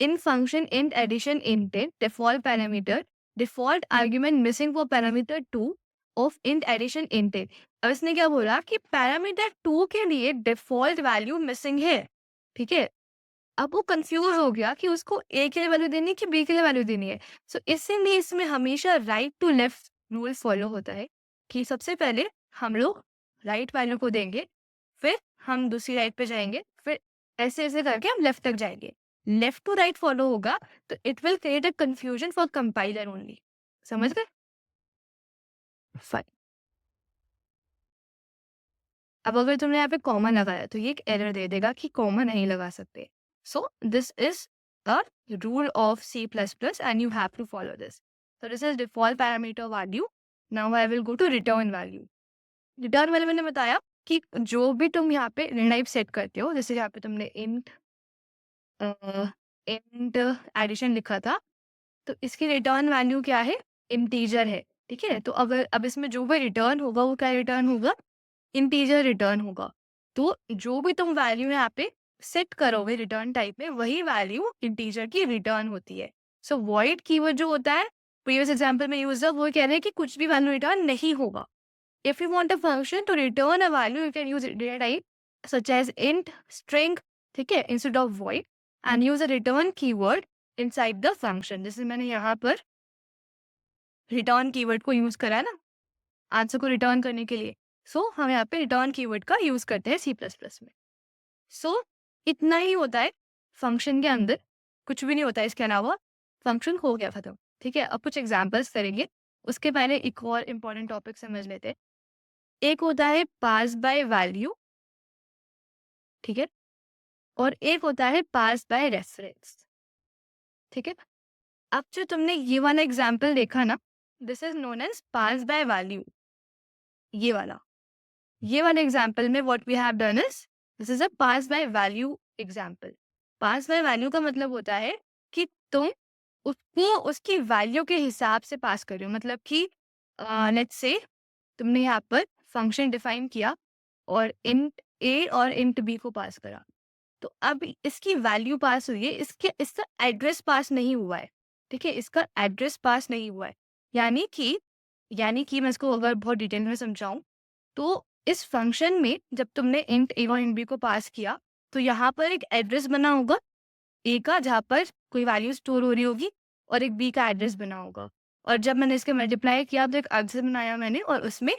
इन function int addition inted default parameter default argument missing for parameter 2 of int addition inted। अब इसने क्या बोला कि पैरामीटर 2 के लिए डिफॉल्ट वैल्यू मिसिंग है। ठीक है? अब वो कंफ्यूज हो गया कि उसको ए के लिए वैल्यू देनी है कि बी के लिए वैल्यू देनी है। सो इसीलिए इसमें हमेशा right to left rule follow होता है कि सबसे पहले हम लोग राइट वैल्यू को देंगे, फिर हम दूसरी राइट पे जाएंगे, फिर ऐसे ऐसे करके हम लेफ्ट तक जाएंगे। लेफ्ट टू राइट फॉलो होगा तो it will create a confusion for compiler only. समझ गए? फाइन। अब अगर तुमने यहाँ पे कॉमा लगाया तो ये एक एरर दे देगा कि कॉमा नहीं लगा सकते। So this is a rule of C plus plus and you have to follow this. So this is default parameter value. Now I will go to return value. Return वाले मैंने बताया कि जो भी तुम यहाँ पे टाइप सेट करते हो, जैसे यहाँ पे तुमने इंट एडिशन लिखा था, तो इसकी रिटर्न वैल्यू क्या है? इंटीजर है। ठीक है, तो अगर अब इसमें जो भी रिटर्न होगा वो क्या रिटर्न होगा? इंटीजर रिटर्न होगा। तो जो भी तुम वैल्यू यहाँ पे सेट करोगे रिटर्न टाइप में, वही वैल्यू इंटीजर की रिटर्न होती है। सो वॉइड कीवर्ड जो होता है, प्रीवियस एग्जांपल में यूजर वो कह रहे हैं कि कुछ भी वैल्यू रिटर्न नहीं होगा। If you want a function to return a value, you can use data type such as int, string, ठीक है, instead of void, and use a return keyword inside the function. जैसे मैंने यहाँ पर return keyword को use करा है ना आंसर को रिटर्न करने के लिए। सो हम यहाँ पे रिटर्न कीवर्ड का यूज करते हैं सी प्लस प्लस में। सो इतना ही होता है फंक्शन के अंदर, कुछ भी नहीं होता है इसके अलावा। फंक्शन हो गया खत्म। ठीक है, अब कुछ एग्जांपल्स करेंगे, उसके पहले एक और इम्पॉर्टेंट टॉपिक समझ लेते हैं। एक होता है पास बाय वैल्यू, ठीक है, और एक होता है पास बाय रेफरेंस। ठीक है, अब जो तुमने ये वाला एग्जाम्पल देखा ना, this is known as pass by value. ये वाला एग्जाम्पल में what we have done is this is a pass by value example. Pass by value का मतलब होता है कि तुम उसको उसकी वैल्यू के हिसाब से पास कर रहे हो। मतलब कि लेट्स से तुमने यहाँ पर फंक्शन डिफाइन किया और इंट ए और इंट बी को पास करा, तो अब इसकी वैल्यू पास हुई है, इसका एड्रेस पास नहीं हुआ है। ठीक है, इसका एड्रेस पास नहीं हुआ है। यानी कि मैं इसको अगर बहुत डिटेल में समझाऊं, तो इस फंक्शन में जब तुमने इंट ए और इंट बी को पास किया, तो यहाँ पर एक एड्रेस बना होगा ए का, जहाँ पर कोई वैल्यू स्टोर हो रही होगी, और एक बी का एड्रेस बना होगा। और जब मैंने इसके मल्टीप्लाई किया तो एक आंसर बनाया मैंने, और उसमें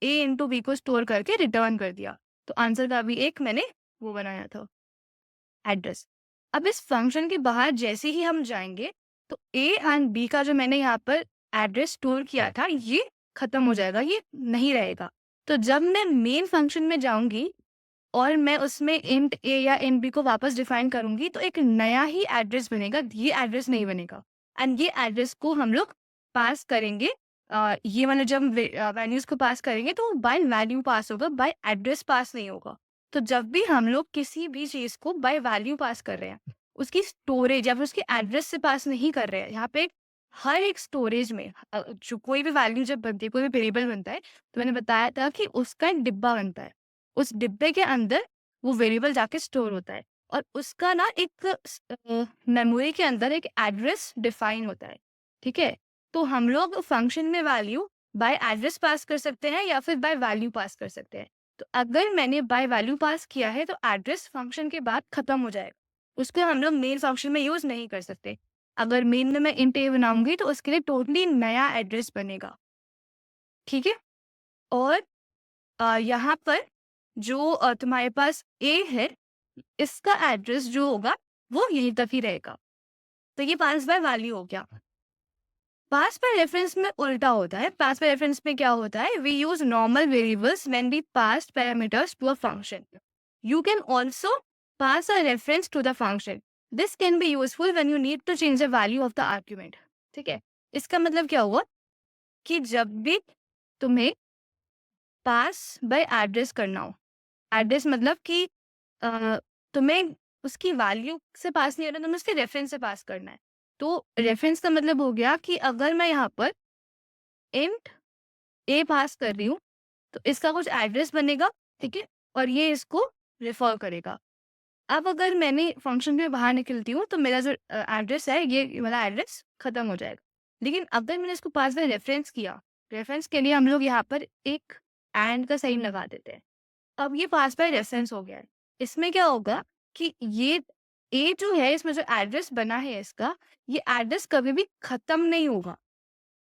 ए इंटू बी को स्टोर करके रिटर्न कर दिया। तो आंसर का भी एक मैंने वो बनाया था, एड्रेस। अब इस फंक्शन के बाहर जैसे ही हम जाएंगे, तो ए एंड बी का जो मैंने यहाँ पर एड्रेस स्टोर किया था, ये खत्म हो जाएगा, ये नहीं रहेगा। तो जब मैं मेन फंक्शन में जाऊंगी और मैं उसमें इंट ए या इंट बी को वापस डिफाइन करूंगी, तो एक नया ही एड्रेस बनेगा, ये एड्रेस नहीं बनेगा। एंड ये एड्रेस को हम लोग पास करेंगे, ये वाला जब वैल्यूज को पास करेंगे तो बाय वैल्यू पास होगा, बाय एड्रेस पास नहीं होगा। तो जब भी हम लोग किसी भी चीज को बाय वैल्यू पास कर रहे हैं, उसकी स्टोरेज या फिर उसकी एड्रेस से पास नहीं कर रहे हैं। यहाँ पे हर एक स्टोरेज में जो कोई भी वैल्यू जब बनती है, कोई भी वेरिएबल बनता है, तो मैंने बताया था कि उसका एक डिब्बा बनता है। उस डिब्बे के अंदर वो वेरिएबल जाके स्टोर होता है, और उसका ना एक मेमोरी के अंदर एक एड्रेस डिफाइन होता है। ठीक है, तो हम लोग फंक्शन में वैल्यू बाय एड्रेस पास कर सकते हैं या फिर बाय वैल्यू पास कर सकते हैं। तो अगर मैंने बाय वैल्यू पास किया है, तो एड्रेस फंक्शन के बाद खत्म हो जाएगा, उसको हम लोग मेन फंक्शन में यूज नहीं कर सकते। अगर मेन में मैं इंट ए बनाऊंगी तो उसके लिए टोटली नया एड्रेस बनेगा। ठीक है, और यहाँ पर जो तुम्हारे पास ए है, इसका एड्रेस जो होगा वो यहीं तक ही रहेगा। तो ये पास बाय वैल्यू हो गया। पास बाय रेफरेंस में उल्टा होता है। पास बाय रेफरेंस में क्या होता है? We use normal variables when we pass parameters to a function. You can also pass a reference to the function. This can be useful when you need to change the value of the argument. ठीक है, इसका मतलब क्या हुआ कि जब भी तुम्हें पास बाय एड्रेस करना हो, एड्रेस मतलब कि तुम्हें उसकी वैल्यू से पास नहीं करना, तुम्हें उसके रेफरेंस से पास करना है। तो रेफरेंस का मतलब हो गया कि अगर मैं यहाँ पर इंट ए पास कर रही हूँ, तो इसका कुछ एड्रेस बनेगा, ठीक है, और ये इसको रेफर करेगा। अब अगर मैंने फंक्शन में बाहर निकलती हूँ, तो मेरा जो एड्रेस है, ये वाला एड्रेस खत्म हो जाएगा। लेकिन अगर मैंने इसको पास बाय रेफरेंस किया, रेफरेंस के लिए हम लोग यहाँ पर एक एंड का साइन लगा देते हैं। अब ये पास बाय रेफरेंस हो गया है। इसमें क्या होगा कि ये ए जो है, इसमें जो एड्रेस बना है इसका, ये एड्रेस कभी भी खत्म नहीं होगा,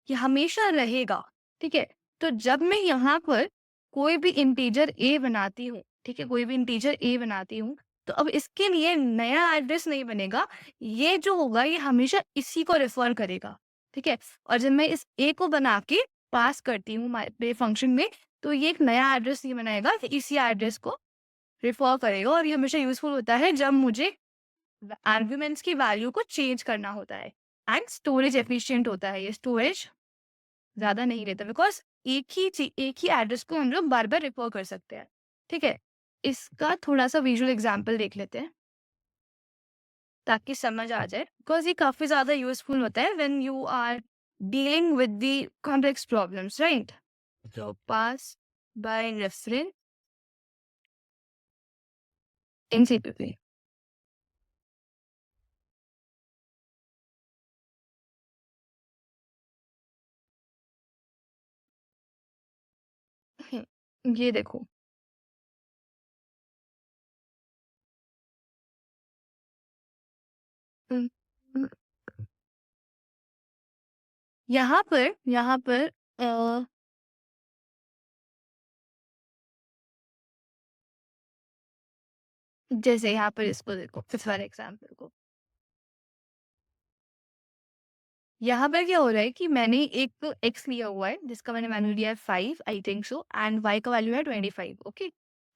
ये हमेशा रहेगा। ठीक है, तो जब मैं यहाँ पर कोई भी इंटीजर a बनाती हूँ, ठीक है? कोई भी इंटीजर a बनाती हूँ, तो अब इसके लिए नया एड्रेस नहीं बनेगा। ये जो होगा ये हमेशा इसी को रेफ़र करेगा, ठीक है? और जब मैं इस a को बना के पास करती हूँ मेरे फंक्शन में, तो ये एक नया एड्रेस नहीं बनाएगा, इसी एड्रेस को रेफ़र करेगा और ये हमेशा यूज़फुल होता है जब मुझे आर्ग्यूमेंट्स की वैल्यू को चेंज करना होता है। एंड स्टोरेज एफिशिएंट होता है, ये स्टोरेज ज़्यादा नहीं लेता बिकॉज़ एक ही एड्रेस को हम लोग बार-बार रेफ़र कर सकते हैं, ठीक है? इसका थोड़ा-सा विजुअल एग्ज़ाम्पल देख लेते हैं, ताकि समझ आ जाए बिकॉज़ ये काफ़ी ज़्यादा यूज़फुल होता है when you are dealing with the complex problems, right? तो pass by reference in CPP. ये देखो। हुँ, हुँ, यहाँ पर अ, जैसे यहाँ पर इसको देखो, फिर वाले एग्ज़ाम्पल को। यहाँ पर क्या हो रहा है कि मैंने एक एक्स लिया हुआ है जिसका मैंने वैल्यू लिया है 5 I think so and Y का वैल्यू है 25, ओके।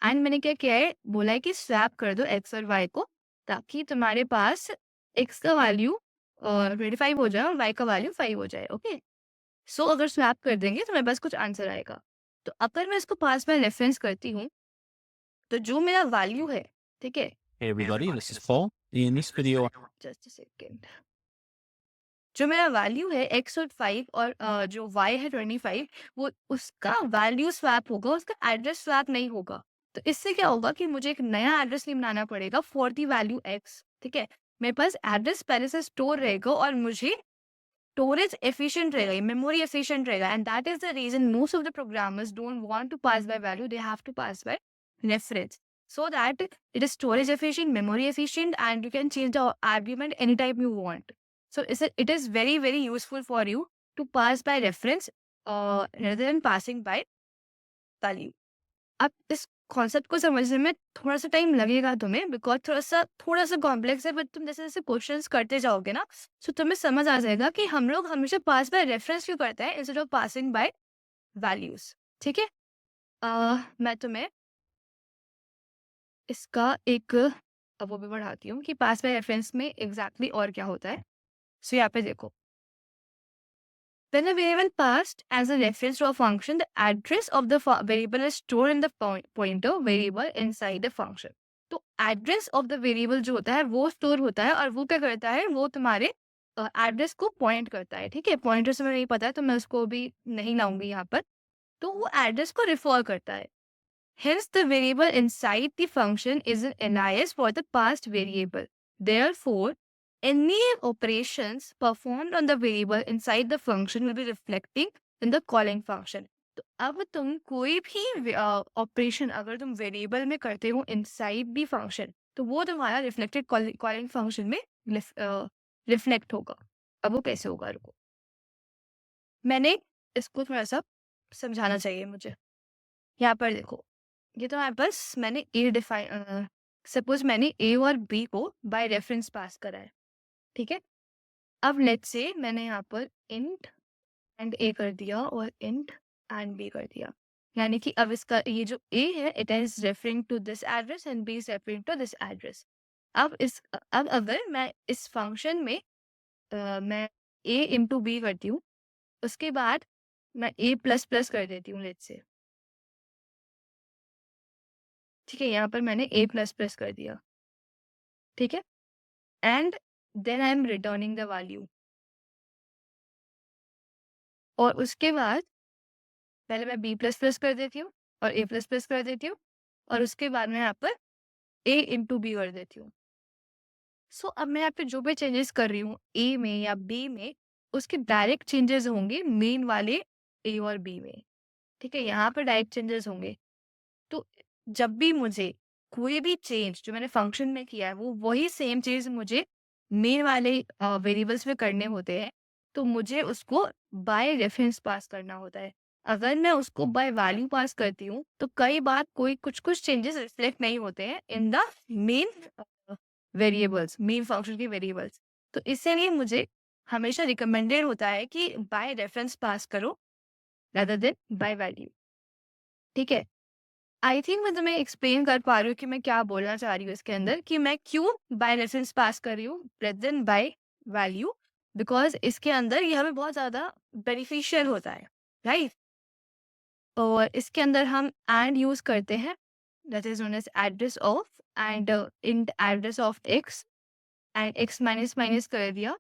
एंड मैंने क्या किया है, बोला है कि स्वैप कर दो एक्स और वाई को, ताकि तुम्हारे पास एक्स का वैल्यू 25 हो जाए और वाई का वैल्यू 5 हो जाए, ओके। सो अगर स्वैप कर देंगे तो मेरे पास कुछ आंसर आएगा। तो अगर मैं इसको पास में रेफरेंस करती हूँ, तो जो मेरा वैल्यू है, ठीक है, Hey everybody, this is Paul. In this video, just a second, जो मेरा वैल्यू है एक्स और 5 और जो वाई है 25, वो उसका वैल्यू स्वैप होगा, उसका एड्रेस स्वैप नहीं होगा। तो इससे क्या होगा कि मुझे एक नया एड्रेस नहीं बनाना पड़ेगा फॉर द वैल्यू एक्स, ठीक है। मेरे पास एड्रेस पहले से स्टोर रहेगा और मुझे स्टोरेज एफिशिएंट रहेगा, मेमोरी एफिशिएंट रहेगा and that is the reason most of the programmers don't want to pass by value, they have to pass by reference, so that it is storage efficient, memory efficient, and you can change the argument anytime you want. So it is very very useful for you to pass by reference rather than passing by value. अब इस concept को समझने में थोड़ा-सा time लगेगा तुम्हें because थोड़ा-सा complex है, बट तुम जैसे-जैसे क्वेश्चंस करते जाओगे ना, सो तुम्हें समझ आ जाएगा कि हम लोग हमेशा पास बाय रेफरेंस क्यों करते हैं instead of passing by values, ठीक है? मैं तुम्हें इसका एक वो भी बढ़ाती हूँ कि पास बाय रेफरेंस में एग्ज़ैक्टली और क्या होता है। सो यहाँ पे देखो, when a variable passed as a reference to a function, the address of the variable is stored in the pointer variable inside the function. तो एड्रेस ऑफ द वेरिएबल जो होता है वो स्टोर होता है और वो क्या करता है, वो तुम्हारे एड्रेस को पॉइंट करता है, ठीक है। पॉइंटर से मुझे नहीं पता है तो मैं उसको भी नहीं लाऊंगी यहाँ पर। तो वो एड्रेस को रिफर करता है। Hence, the variable inside the function is an alias for the past variable. Therefore, any operations performed on the variable inside the function will be reflecting in the calling function. तो अब तुम कोई भी operation अगर तुम variable में करते हो इनसाइड दी फंक्शन, तो वो तुम्हारा रिफ्लेक्टेड कॉलिंग फंक्शन में रिफ्लेक्ट होगा। अब वो कैसे होगा, रुको, मैंने इसको थोड़ा सा समझाना चाहिए मुझे। यहाँ पर देखो, ये तो हमारे पास मैंने सपोज मैंने ए और बी को बाय रेफरेंस पास करा है, ठीक है। अब लेट्स से मैंने यहाँ पर इंट एंड ए कर दिया और इंट एंड बी कर दिया, यानी कि अब इसका ये जो ए है it is referring to this address and b is referring to this address. अब अगर मैं इस फंक्शन में मैं ए इंटू बी करती हूँ, उसके बाद मैं ए प्लस प्लस कर देती हूँ लेट्स से, ठीक है। यहाँ पर मैंने ए प्लस प्लस कर दिया, ठीक है। And then I am returning the value, और उसके बाद पहले मैं बी प्लस प्लस कर देती हूँ और ए प्लस प्लस कर देती हूँ और उसके बाद मैं यहाँ पर ए इंटू बी कर देती हूँ। सो अब मैं यहाँ पे जो भी चेंजेस कर रही हूँ ए में या बी में, उसके डायरेक्ट चेंजेस होंगे मेन वाले ए और बी में, ठीक है। यहाँ पर डायरेक्ट चेंजेस होंगे। तो जब भी मुझे कोई भी चेंज जो मैंने फंक्शन में किया है वो वही सेम चीज मुझे मेन वाले वेरिएबल्स में करने होते हैं, तो मुझे उसको बाय रेफरेंस पास करना होता है। अगर मैं उसको बाय वैल्यू पास करती हूँ तो कई बार कोई कुछ चेंजेस रिफ्लेक्ट नहीं होते हैं in the main variables, main function के वेरिएबल्स। तो इसीलिए मुझे हमेशा रिकमेंडेड होता है कि बाय रेफरेंस पास करो rather देन बाय वैल्यू। ठीक है, आई थिंक मैं तुम्हें एक्सप्लेन कर पा रही हूँ कि मैं क्या बोलना चाह रही हूँ इसके अंदर, कि मैं क्यों बाय रेफरेंस पास कर रही हूँ rather than by value, because इसके अंदर ये हमें बहुत ज़्यादा बेनिफिशियल होता है, राइट। और इसके अंदर हम एंड यूज करते हैं, that is known as address of, and int address of X, and X minus minus कर दिया।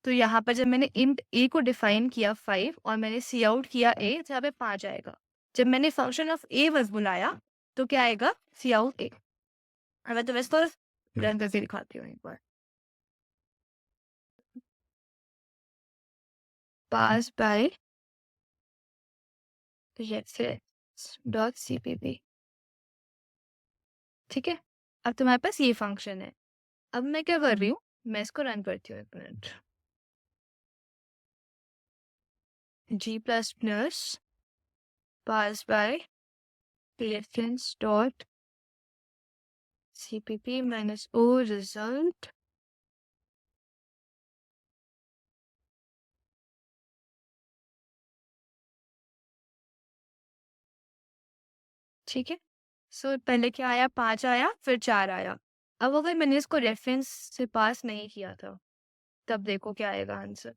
तो यहाँ पर जब मैंने इंट ए को डिफाइन किया 5 और मैंने सी आउट किया ए, तो यहाँ पे 5 आएगा। जब मैंने फंक्शन ऑफ ए बस बुलाया तो क्या आएगा, सी आउट ए। अब मैं तो वैसे तो रन करके दिखाती हूँ एक बार। पास बाय रेफरेंस डॉट सीपीपी। ठीक है, अब तुम्हारे पास ये फंक्शन है। अब मैं क्या कर रही हूँ, मैं इसको रन करती हूँ, एक minute. G plus plus pass by reference dot cpp minus o result ठीक है। सो पहले क्या आया, 5 आया, फिर 4 आया। अब अगर मैंने इसको रेफरेंस से पास नहीं किया था तब देखो क्या आएगा आंसर,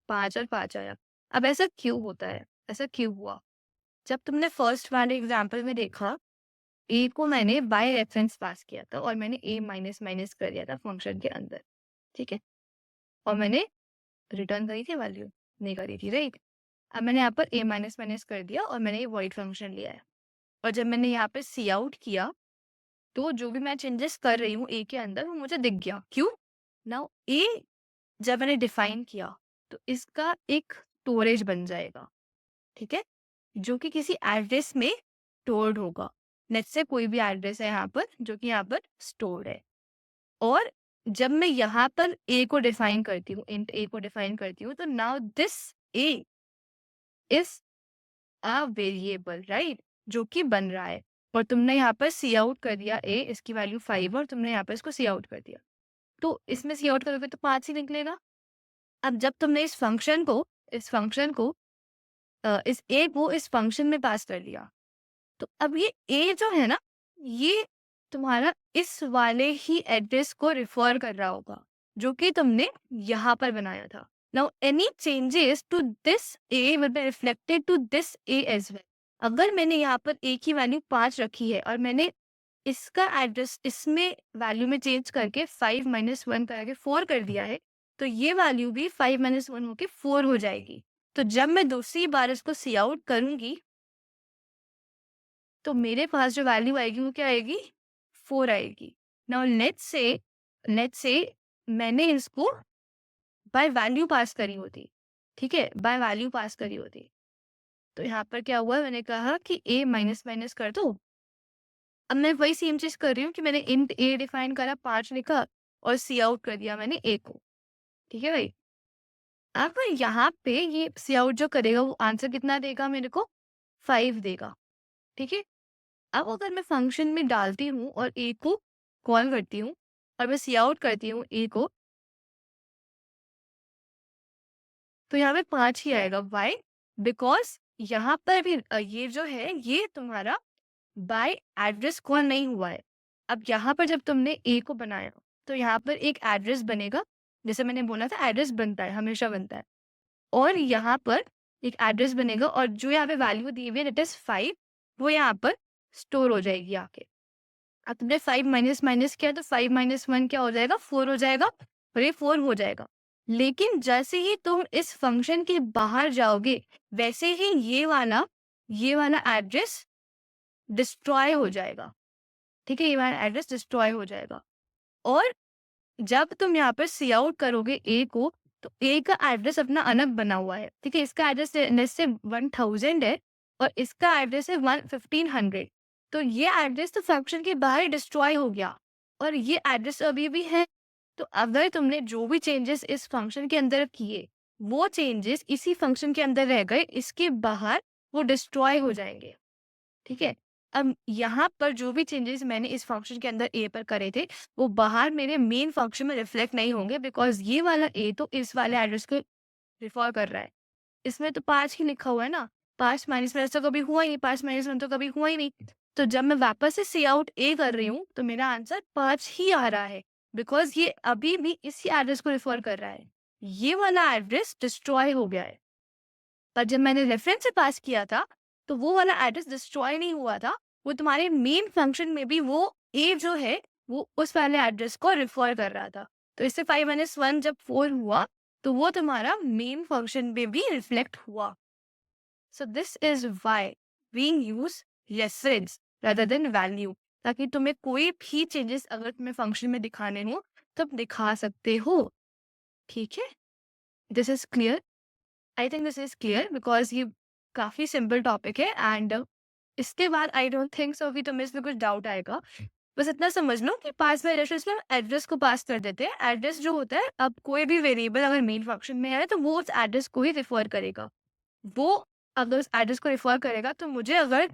5 और 5 आया। अब ऐसा क्यों होता है, ऐसा क्यों हुआ? जब तुमने फर्स्ट वाले एग्जाम्पल में देखा, ए को मैंने बाय रेफरेंस पास किया था और मैंने ए माइनस माइनस कर दिया था फंक्शन के अंदर, ठीक है, और मैंने रिटर्न करी थी वैल्यू, नहीं करी थी, राइट। अब मैंने यहाँ पर ए माइनस माइनस कर दिया और मैंने ये वॉइड फंक्शन लिया है, और जब मैंने यहाँ पे सी आउट किया तो जो भी मैं चेंजेस कर रही हूँ ए के अंदर वो मुझे दिख गया। क्यों? नाउ ए जब मैंने डिफाइन किया तो इसका एक स्टोरेज बन जाएगा, ठीक है, जो कि किसी एड्रेस में स्टोर्ड होगा। नेट से कोई भी एड्रेस है यहाँ पर जो कि यहाँ पर स्टोर्ड है। और जब मैं यहाँ पर ए को डिफाइन करती हूँ, इंट ए को डिफाइन करती हूँ, तो now this A is a variable, right, जो कि बन रहा है। और तुमने यहाँ पर सी आउट कर दिया ए, इसकी वैल्यू 5 और तुमने यहाँ पर इसको सी आउट कर दिया, तो इसमें सी आउट करोगे तो 5 ही निकलेगा। अब जब तुमने इस फंक्शन को इस ए को इस फंक्शन में पास कर दिया, तो अब ये ए जो है ना, ये तुम्हारा इस वाले ही एड्रेस को रिफर कर रहा होगा जो कि तुमने यहाँ पर बनाया था। Now any changes to this a will be reflected to this a as well. अगर मैंने यहाँ पर ए की वैल्यू 5 रखी है और मैंने इसका एड्रेस इसमें वैल्यू में चेंज करके 5 माइनस 1 करके 4 कर दिया है, तो ये वैल्यू भी 5 माइनस 1 होके 4 हो जाएगी। तो जब मैं दूसरी बार इसको सी आउट करूंगी तो मेरे पास जो वैल्यू आएगी वो क्या आएगी, 4 आएगी। नाउ लेट्स से मैंने इसको बाय वैल्यू पास करी होती, ठीक है, बाय वैल्यू पास करी होती, तो यहाँ पर क्या हुआ, मैंने कहा कि a माइनस माइनस कर दो। अब मैं वही सेम चीज कर रही हूँ कि मैंने इंट a डिफाइन करा, 5 लिखा और सी आउट कर दिया मैंने a को, ठीक है भाई। अब यहाँ पे ये सी आउट जो करेगा वो आंसर कितना देगा मेरे को, 5 देगा, ठीक है। अब अगर मैं फंक्शन में डालती हूँ और a को कॉल करती हूँ और मैं सी आउट करती हूँ a को, तो यहाँ पे 5 ही आएगा। वाई? बिकॉज यहाँ पर भी ये जो है ये तुम्हारा बाय एड्रेस कॉल नहीं हुआ है। अब यहाँ पर जब तुमने ए को बनाया तो यहाँ पर एक एड्रेस बनेगा, जैसे मैंने बोला था एड्रेस बनता है, हमेशा बनता है, और यहाँ पर एक एड्रेस बनेगा और जो यहाँ पे वैल्यू दी हुई है दैट इज 5, वो यहाँ पर स्टोर हो जाएगी आके। अब तुमने 5 माइनस माइनस किया तो 5 माइनस 1 क्या हो जाएगा, 4 हो जाएगा, और ये 4 हो जाएगा। लेकिन जैसे ही तुम इस फंक्शन के बाहर जाओगे वैसे ही ये वाला एड्रेस डिस्ट्रॉय हो जाएगा, ठीक है, ये वाला एड्रेस डिस्ट्रॉय हो जाएगा। और जब तुम यहाँ पर सी आउट करोगे ए को, तो ए का एड्रेस अपना अलग बना हुआ है, ठीक है, इसका एड्रेस नेक्स्ट से 1000 है और इसका एड्रेस है 1500, तो ये एड्रेस तो फंक्शन के बाहर डिस्ट्रॉय हो गया और ये एड्रेस अभी भी है। तो अगर तुमने जो भी चेंजेस इस फंक्शन के अंदर किए वो चेंजेस इसी फंक्शन के अंदर रह गए, इसके बाहर वो डिस्ट्रॉय हो जाएंगे। ठीक है, अब यहाँ पर जो भी चेंजेस मैंने इस फंक्शन के अंदर ए पर करे थे वो बाहर मेरे मेन फंक्शन में रिफ्लेक्ट नहीं होंगे, बिकॉज ये वाला ए तो इस वाले एड्रेस को रिफर कर रहा है। इसमें तो 5 ही लिखा हुआ है ना, 5 माइनस में तो कभी हुआ ही नहीं, 5 माइनस में तो कभी हुआ ही नहीं। तो जब मैं वापस से सी आउट ए कर रही हूँ तो मेरा आंसर 5 ही आ रहा है, बिकॉज ये अभी भी इसी एड्रेस को रिफर कर रहा है। ये वाला एड्रेस डिस्ट्रॉय हो गया है, पर जब मैंने रेफरेंस से पास किया था तो वो वाला एड्रेस डिस्ट्रॉय नहीं हुआ था, वो तुम्हारे मेन फंक्शन में भी वो ए जो है वो उस वाले एड्रेस को रिफर कर रहा था। तो इससे 5 - 1 जब 4 हुआ तो वो तुम्हारा मेन फंक्शन में भी रिफ्लेक्ट हुआ। So this is why we use reference rather than value, ताकि तुम्हें कोई भी चेंजेस अगर तुम्हें फंक्शन में दिखाने हो तब दिखा सकते हो। ठीक है, this is clear. I think this is clear because ये काफी सिंपल टॉपिक है। एंड इसके बाद आई डोंट थिंक सो कि तुम्हें इसमें कुछ डाउट आएगा। बस इतना समझ लो कि पास बाय रेफरेंस में एड्रेस को पास कर देते हैं। एड्रेस जो होता है, अब कोई भी वेरिएबल अगर मेन फंक्शन में है तो वो उस एड्रेस को ही रिफर करेगा। वो अगर उस एड्रेस को रिफर करेगा तो मुझे अगर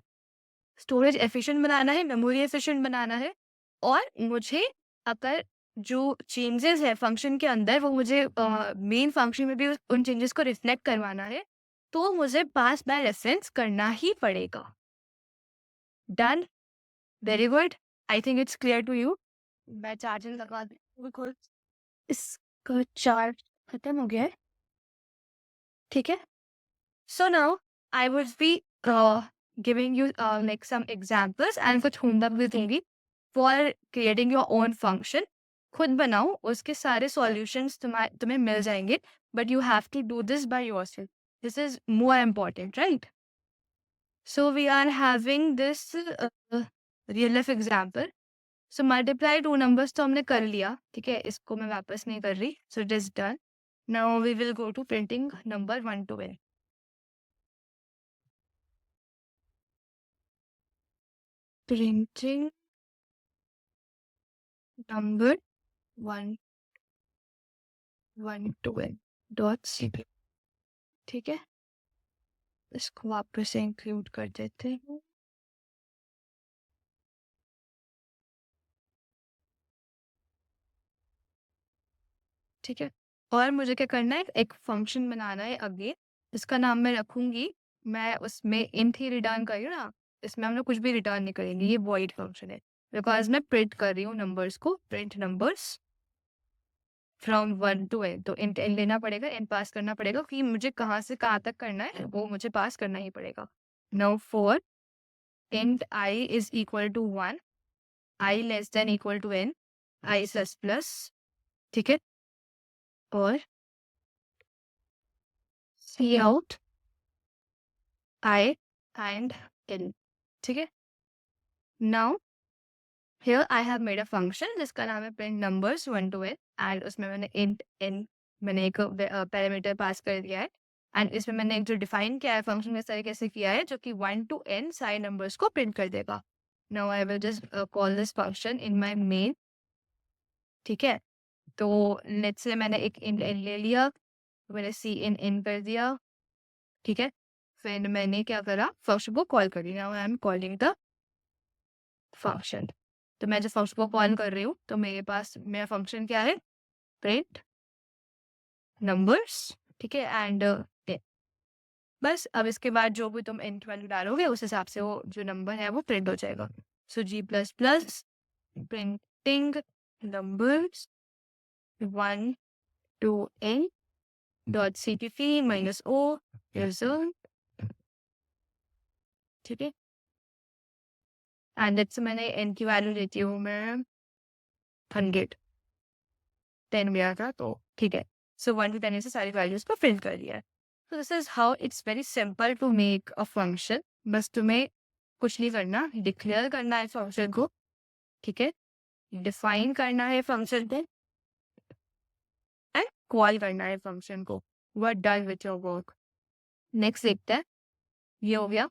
स्टोरेज एफिशिएंट बनाना है, मेमोरी एफिशिएंट बनाना है, और मुझे अगर जो चेंजेस है फंक्शन के अंदर वो मुझे मेन फंक्शन में भी उन चेंजेस को रिफ्लेक्ट करवाना है, तो मुझे पास बाय रेफरेंस करना ही पड़ेगा। Done, very good. I think it's clear to you. मैं चार्जिंग लगा दी बिकॉज इसका चार्ज खत्म हो गया है। ठीक है, so now I would be giving you like some examples and कुछ होमवर्क भी दूंगी for creating your own function. खुद बनाओ, उसके सारे सॉल्यूशंस तुम्हें मिल जाएंगे, but you have to do this by yourself. This is more important, right? So we are having this real life example. So multiply 2 numbers तो हमने कर लिया, ठीक है, इसको मैं वापस नहीं कर रही। So it is done. Now we will go to printing number 1 to n। Printing number 1 to n dot cp। ठीक है, इसको वापस से इंक्लूड कर देते हैं। ठीक है, और मुझे क्या करना है, एक फंक्शन बनाना है आगे, इसका नाम मैं रखूंगी, मैं उसमें इंट ही रिटर्न कर रही हूँ ना, इसमें हम लोग कुछ भी रिटर्न नहीं करेंगे, ये वॉइड फंक्शन है, बिकॉज मैं प्रिंट कर रही हूँ नंबर्स को, print numbers from 1 to n। तो इंट n लेना पड़ेगा, n पास करना पड़ेगा कि मुझे कहाँ से कहाँ तक करना है वो मुझे पास करना ही पड़ेगा। Now for int I is equal to 1, I less than equal to n, I plus plus। ठीक है, और सी आउट I and n। ठीक है, now here I have made a function जिसका नाम है print numbers 1 to n, and उसमें मैंने इंट n मैंने एक पैरामीटर पास कर दिया है, एंड इसमें मैंने एक जो डिफाइन किया है फंक्शन इस तरीके से किया है जो कि 1 to n सारे नंबर्स को प्रिंट कर देगा। Now I will just call this function in my main. ठीक है, तो लेट्स से मैंने एक इंट n ले लिया, मैंने सी इन कर दिया। ठीक है, फिर मैंने क्या करा, फंक्शन को कॉल कर दिया। Now I am calling the function. तो मैं जब फंक्शन को कॉल कर रही हूँ तो मेरे पास मेरा फंक्शन क्या है, प्रिंट नंबर्स। ठीक है, एंड बस अब इसके बाद जो भी तुम इंट वैल्यू डालोगे उस हिसाब से वो जो नंबर है वो प्रिंट हो जाएगा। सो g++ printing numbers 1 to n dot cpp -o result। ठीक है, एंड लेट्स से मैंने n की वैल्यू देती हूँ मैं 100, 10 मिला था तो ठीक है। सो 1 to 10 से सारी वैल्यूज को प्रिंट कर दिया है। तो this is how it's very simple to make a function. बस तुम्हें कुछ नहीं करना, डिक्लेयर करना है फंक्शन को, ठीक है, डिफाइन करना है फंक्शन को, एंड कॉल करना है फंक्शन को। You are done with your work. Next देखते हैं, ये हो गया।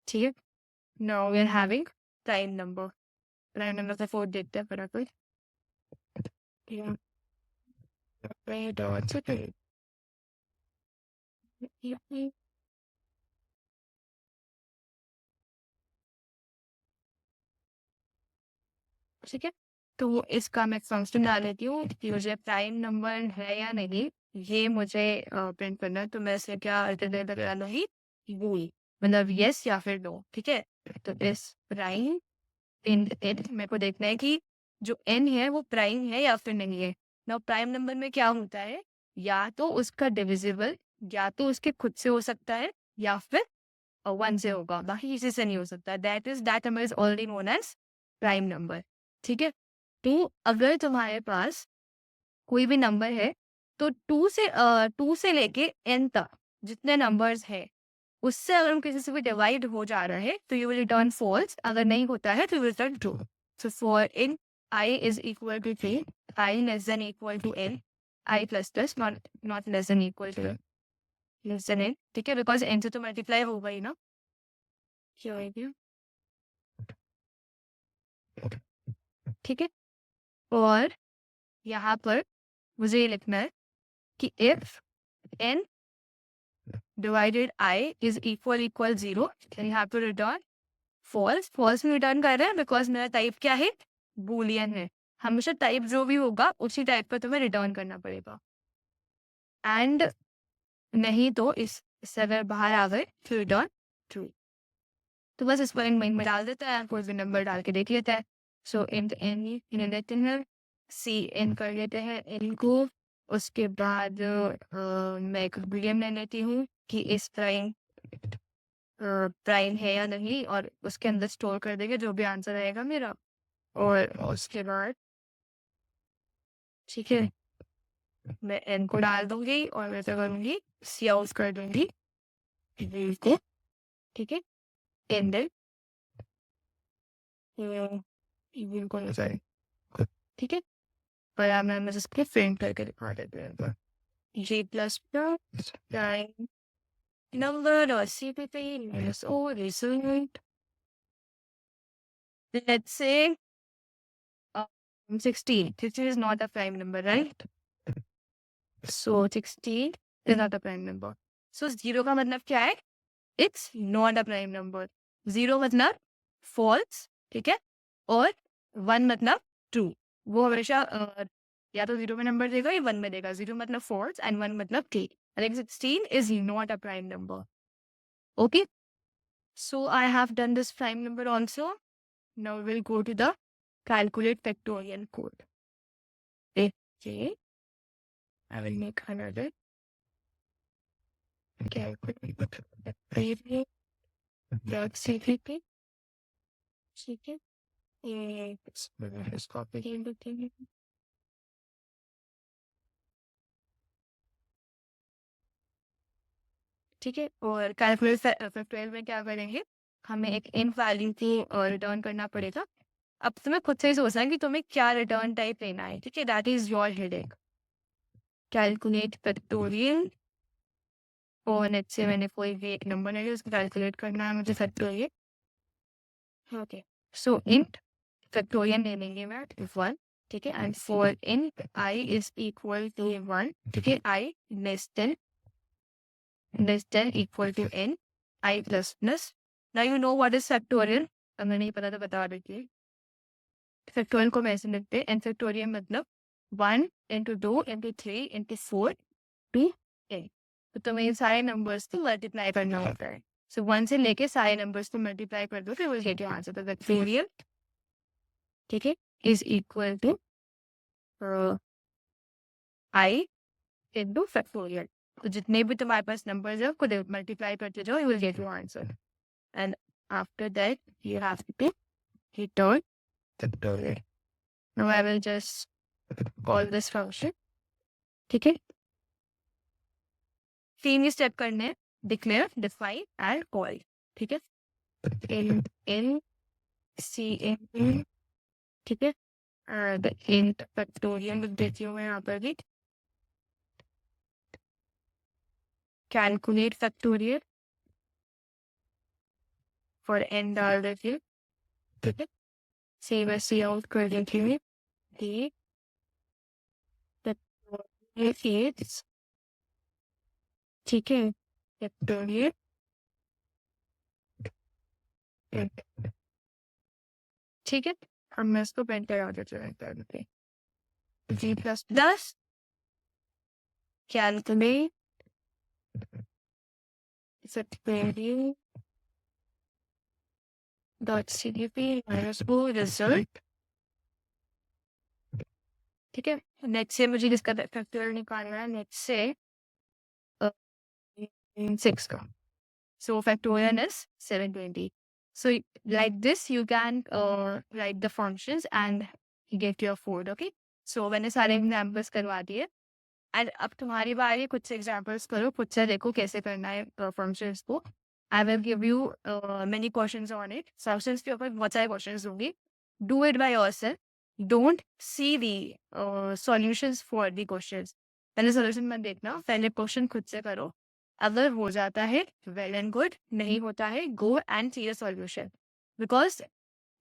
ठीक है, now we are having prime number. Prime number से 4 देखते हैं फटाफट। ठीक है, तो इसका मैं फंक्शन डाल देती हूँ कि मुझे प्राइम नंबर है या नहीं, ये मुझे प्रिंट करना है। तो मैं इसे क्या अल्टरनेट लगा लूँगी, बूल, मतलब येस या फिर नो। ठीक है, तो इस प्राइम इन एन मेरे को देखना है कि जो एन है वो प्राइम है या फिर नहीं है। नाउ प्राइम नंबर में क्या होता है, या तो उसका डिविजिबल या तो उसके खुद से हो सकता है या फिर वन से होगा, बाकी किसी से नहीं हो सकता। That number is already known as prime number. ठीक है, तो अगर तुम्हारे पास कोई भी नंबर है तो टू से लेके एन तक जितने नंबर्स है उससे अगर हम किसी से भी डिवाइड हो जा रहा है तो यू विल रिटर्न फॉल्स, अगर नहीं होता है तो you will return true. So for in I is equal to 3, i less than equal to n, i plus plus not less than equal to less than n. ठीक है, because N से तो multiply होगा ही ना। क्या हो गया, ठीक है, और यहाँ पर मुझे ये लिखना है कि if n divided I is equal 0, then you have to return false। false में रिटर्न कर रहे हैं बिकॉज मेरा टाइप क्या है, बूलियन है। हमेशा टाइप जो भी होगा उसी टाइप पर तुम्हें रिटर्न करना पड़ेगा। एंड नहीं तो इससे अगर बाहर आ गए तो रिटर्न ट्रू। तो बस इसको इन में डाल देता है, कोई भी नंबर डाल के देख लेता है। सो इन एन इन लेते हैं, सी इन कर लेते हैं इनको। उसके बाद मैं एक बूलियन ले लेती हूँ कि इस प्राइम प्राइम है या नहीं, और उसके अंदर स्टोर कर देंगे जो भी आंसर आएगा मेरा। और उसके बाद ठीक है, मैं एन को डाल दूंगी और मैं क्या करूंगी, सी आउट कर दूंगी को। ठीक है, एन देन को ठीक है, और मैं इसके प्रिंट करके दिखा देते हैं G plus plus prime number और सी पे minus o result, let's say 16. 16 is not a prime number, right? So 16 is not a prime number. So 0 का मतलब क्या है, it's not a prime number। 0 मतलब false, ठीक है, और 1 मतलब true। वो हमेशा या तो 0 में नंबर देगा या 1 में देगा। 0 मतलब false and 1 मतलब true। I think 16 is not a prime number। Okay, so I have done this prime number also। Now we'll go to the calculate factorial code। Okay, I will make another calculate factorial dot CVP। ठीक है, इसको ठीक है, और calculate factorial में क्या करेंगे, हमें एक इन वैल्यू को रिटर्न करना पड़ेगा। अब तुम्हें खुद से ही सोचना है कि तुम्हें क्या रिटर्न टाइप लेना है। ठीक है, that is your headache. Calculate factorial और नेट से मैंने कोई भी एक नंबर नहीं, उसको कैलकुलेट करना है मुझे factorial. Okay, so int factorial ले लेंगे मैं 1। ठीक है, and for in I is equal to 1। ठीक है, I less than equal to n, I plus plus. Now you know what is factorial, अगर नहीं पता तो बता देती। फैक्टोरियल को मैं ऐसे लिखते हैं, एन फैक्टोरियल मतलब 1 into 2 into 3 into 4 to n। तो तुम्हें ये सारे नंबर्स को मल्टीप्लाई करना होता है। सो 1 से लेके सारे नंबर्स को मल्टीप्लाई कर दो, फिर विल गेट योर आंसर। तो फैक्टोरियल, ठीक है, is equal to i into factorial. तो जितने भी तुम्हारे पास नंबर्स है उसको मल्टीप्लाई करते जाओ, you will get your answer. And after that you have to return factorial। Now I will just call this function। ठीक है, 3 ही स्टेप करने हैं, डिक्लेयर, डिफाइन एंड कॉल। ठीक है, इन सी इन, ठीक है, द इंट फैक्टोरियल लिख देती हूँ मैं यहाँ पर भी। कैलकुलेट फैक्टोरियल फॉर एन डाल देती हूँ। ठीक है, सेव एस सी आउट कर देती हूँ। ठीक है, फैक्टोरियल ठीक है, और मैं इसको पेंट करा देते हैं G plus plus calculate factorial dot CDP minus वो रिजल्ट ठीक है। नेक्स्ट से मुझे किसका फैक्टोरियल निकालना है, नेक्स्ट से 6 का, so factorial is 720. So like this you can write the functions and get your food. Okay, so मैंने सारे एग्जाम्पल्स करवा दिए एंड अब तुम्हारी बारी, कुछ से एग्जाम्पल्स करो, खुद से देखो कैसे करना है फंक्शंस को. I will give you many questions on it. Functions के ऊपर बहुत सारे क्वेश्चंस दूंगी. Do it by yourself, don't see the solutions for the questions. पहले सॉल्यूशन मत देखना, पहले क्वेश्चन खुद से करो. अगर हो जाता है वेल एंड गुड, नहीं होता है go and see the solution, because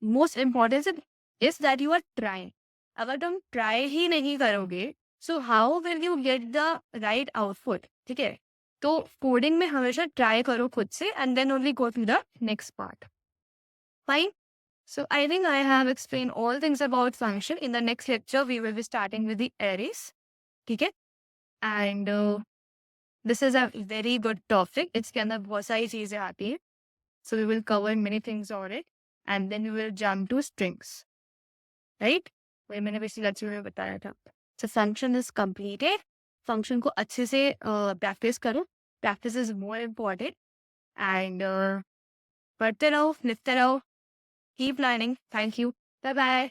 most important is that you are trying. अगर तुम ट्राई ही नहीं करोगे so how will you get the right output. ठीक है, तो कोडिंग में हमेशा ट्राई करो खुद से and then only go to the next part. Fine. So I think I have explained all things about function. In the next lecture, we will be starting with the arrays. Okay? And this is a very good topic. इसके अंदर बहुत सारी चीजें आती हैं. So we will cover many things on it. And then we will jump to strings. Right? वही मैंने पिछले lecture में बताया था. So function is completed. Function को अच्छे से practice करो. Practice is more important. And पढ़ते रहो, लिखते रहो. Keep learning. Thank you. Bye bye.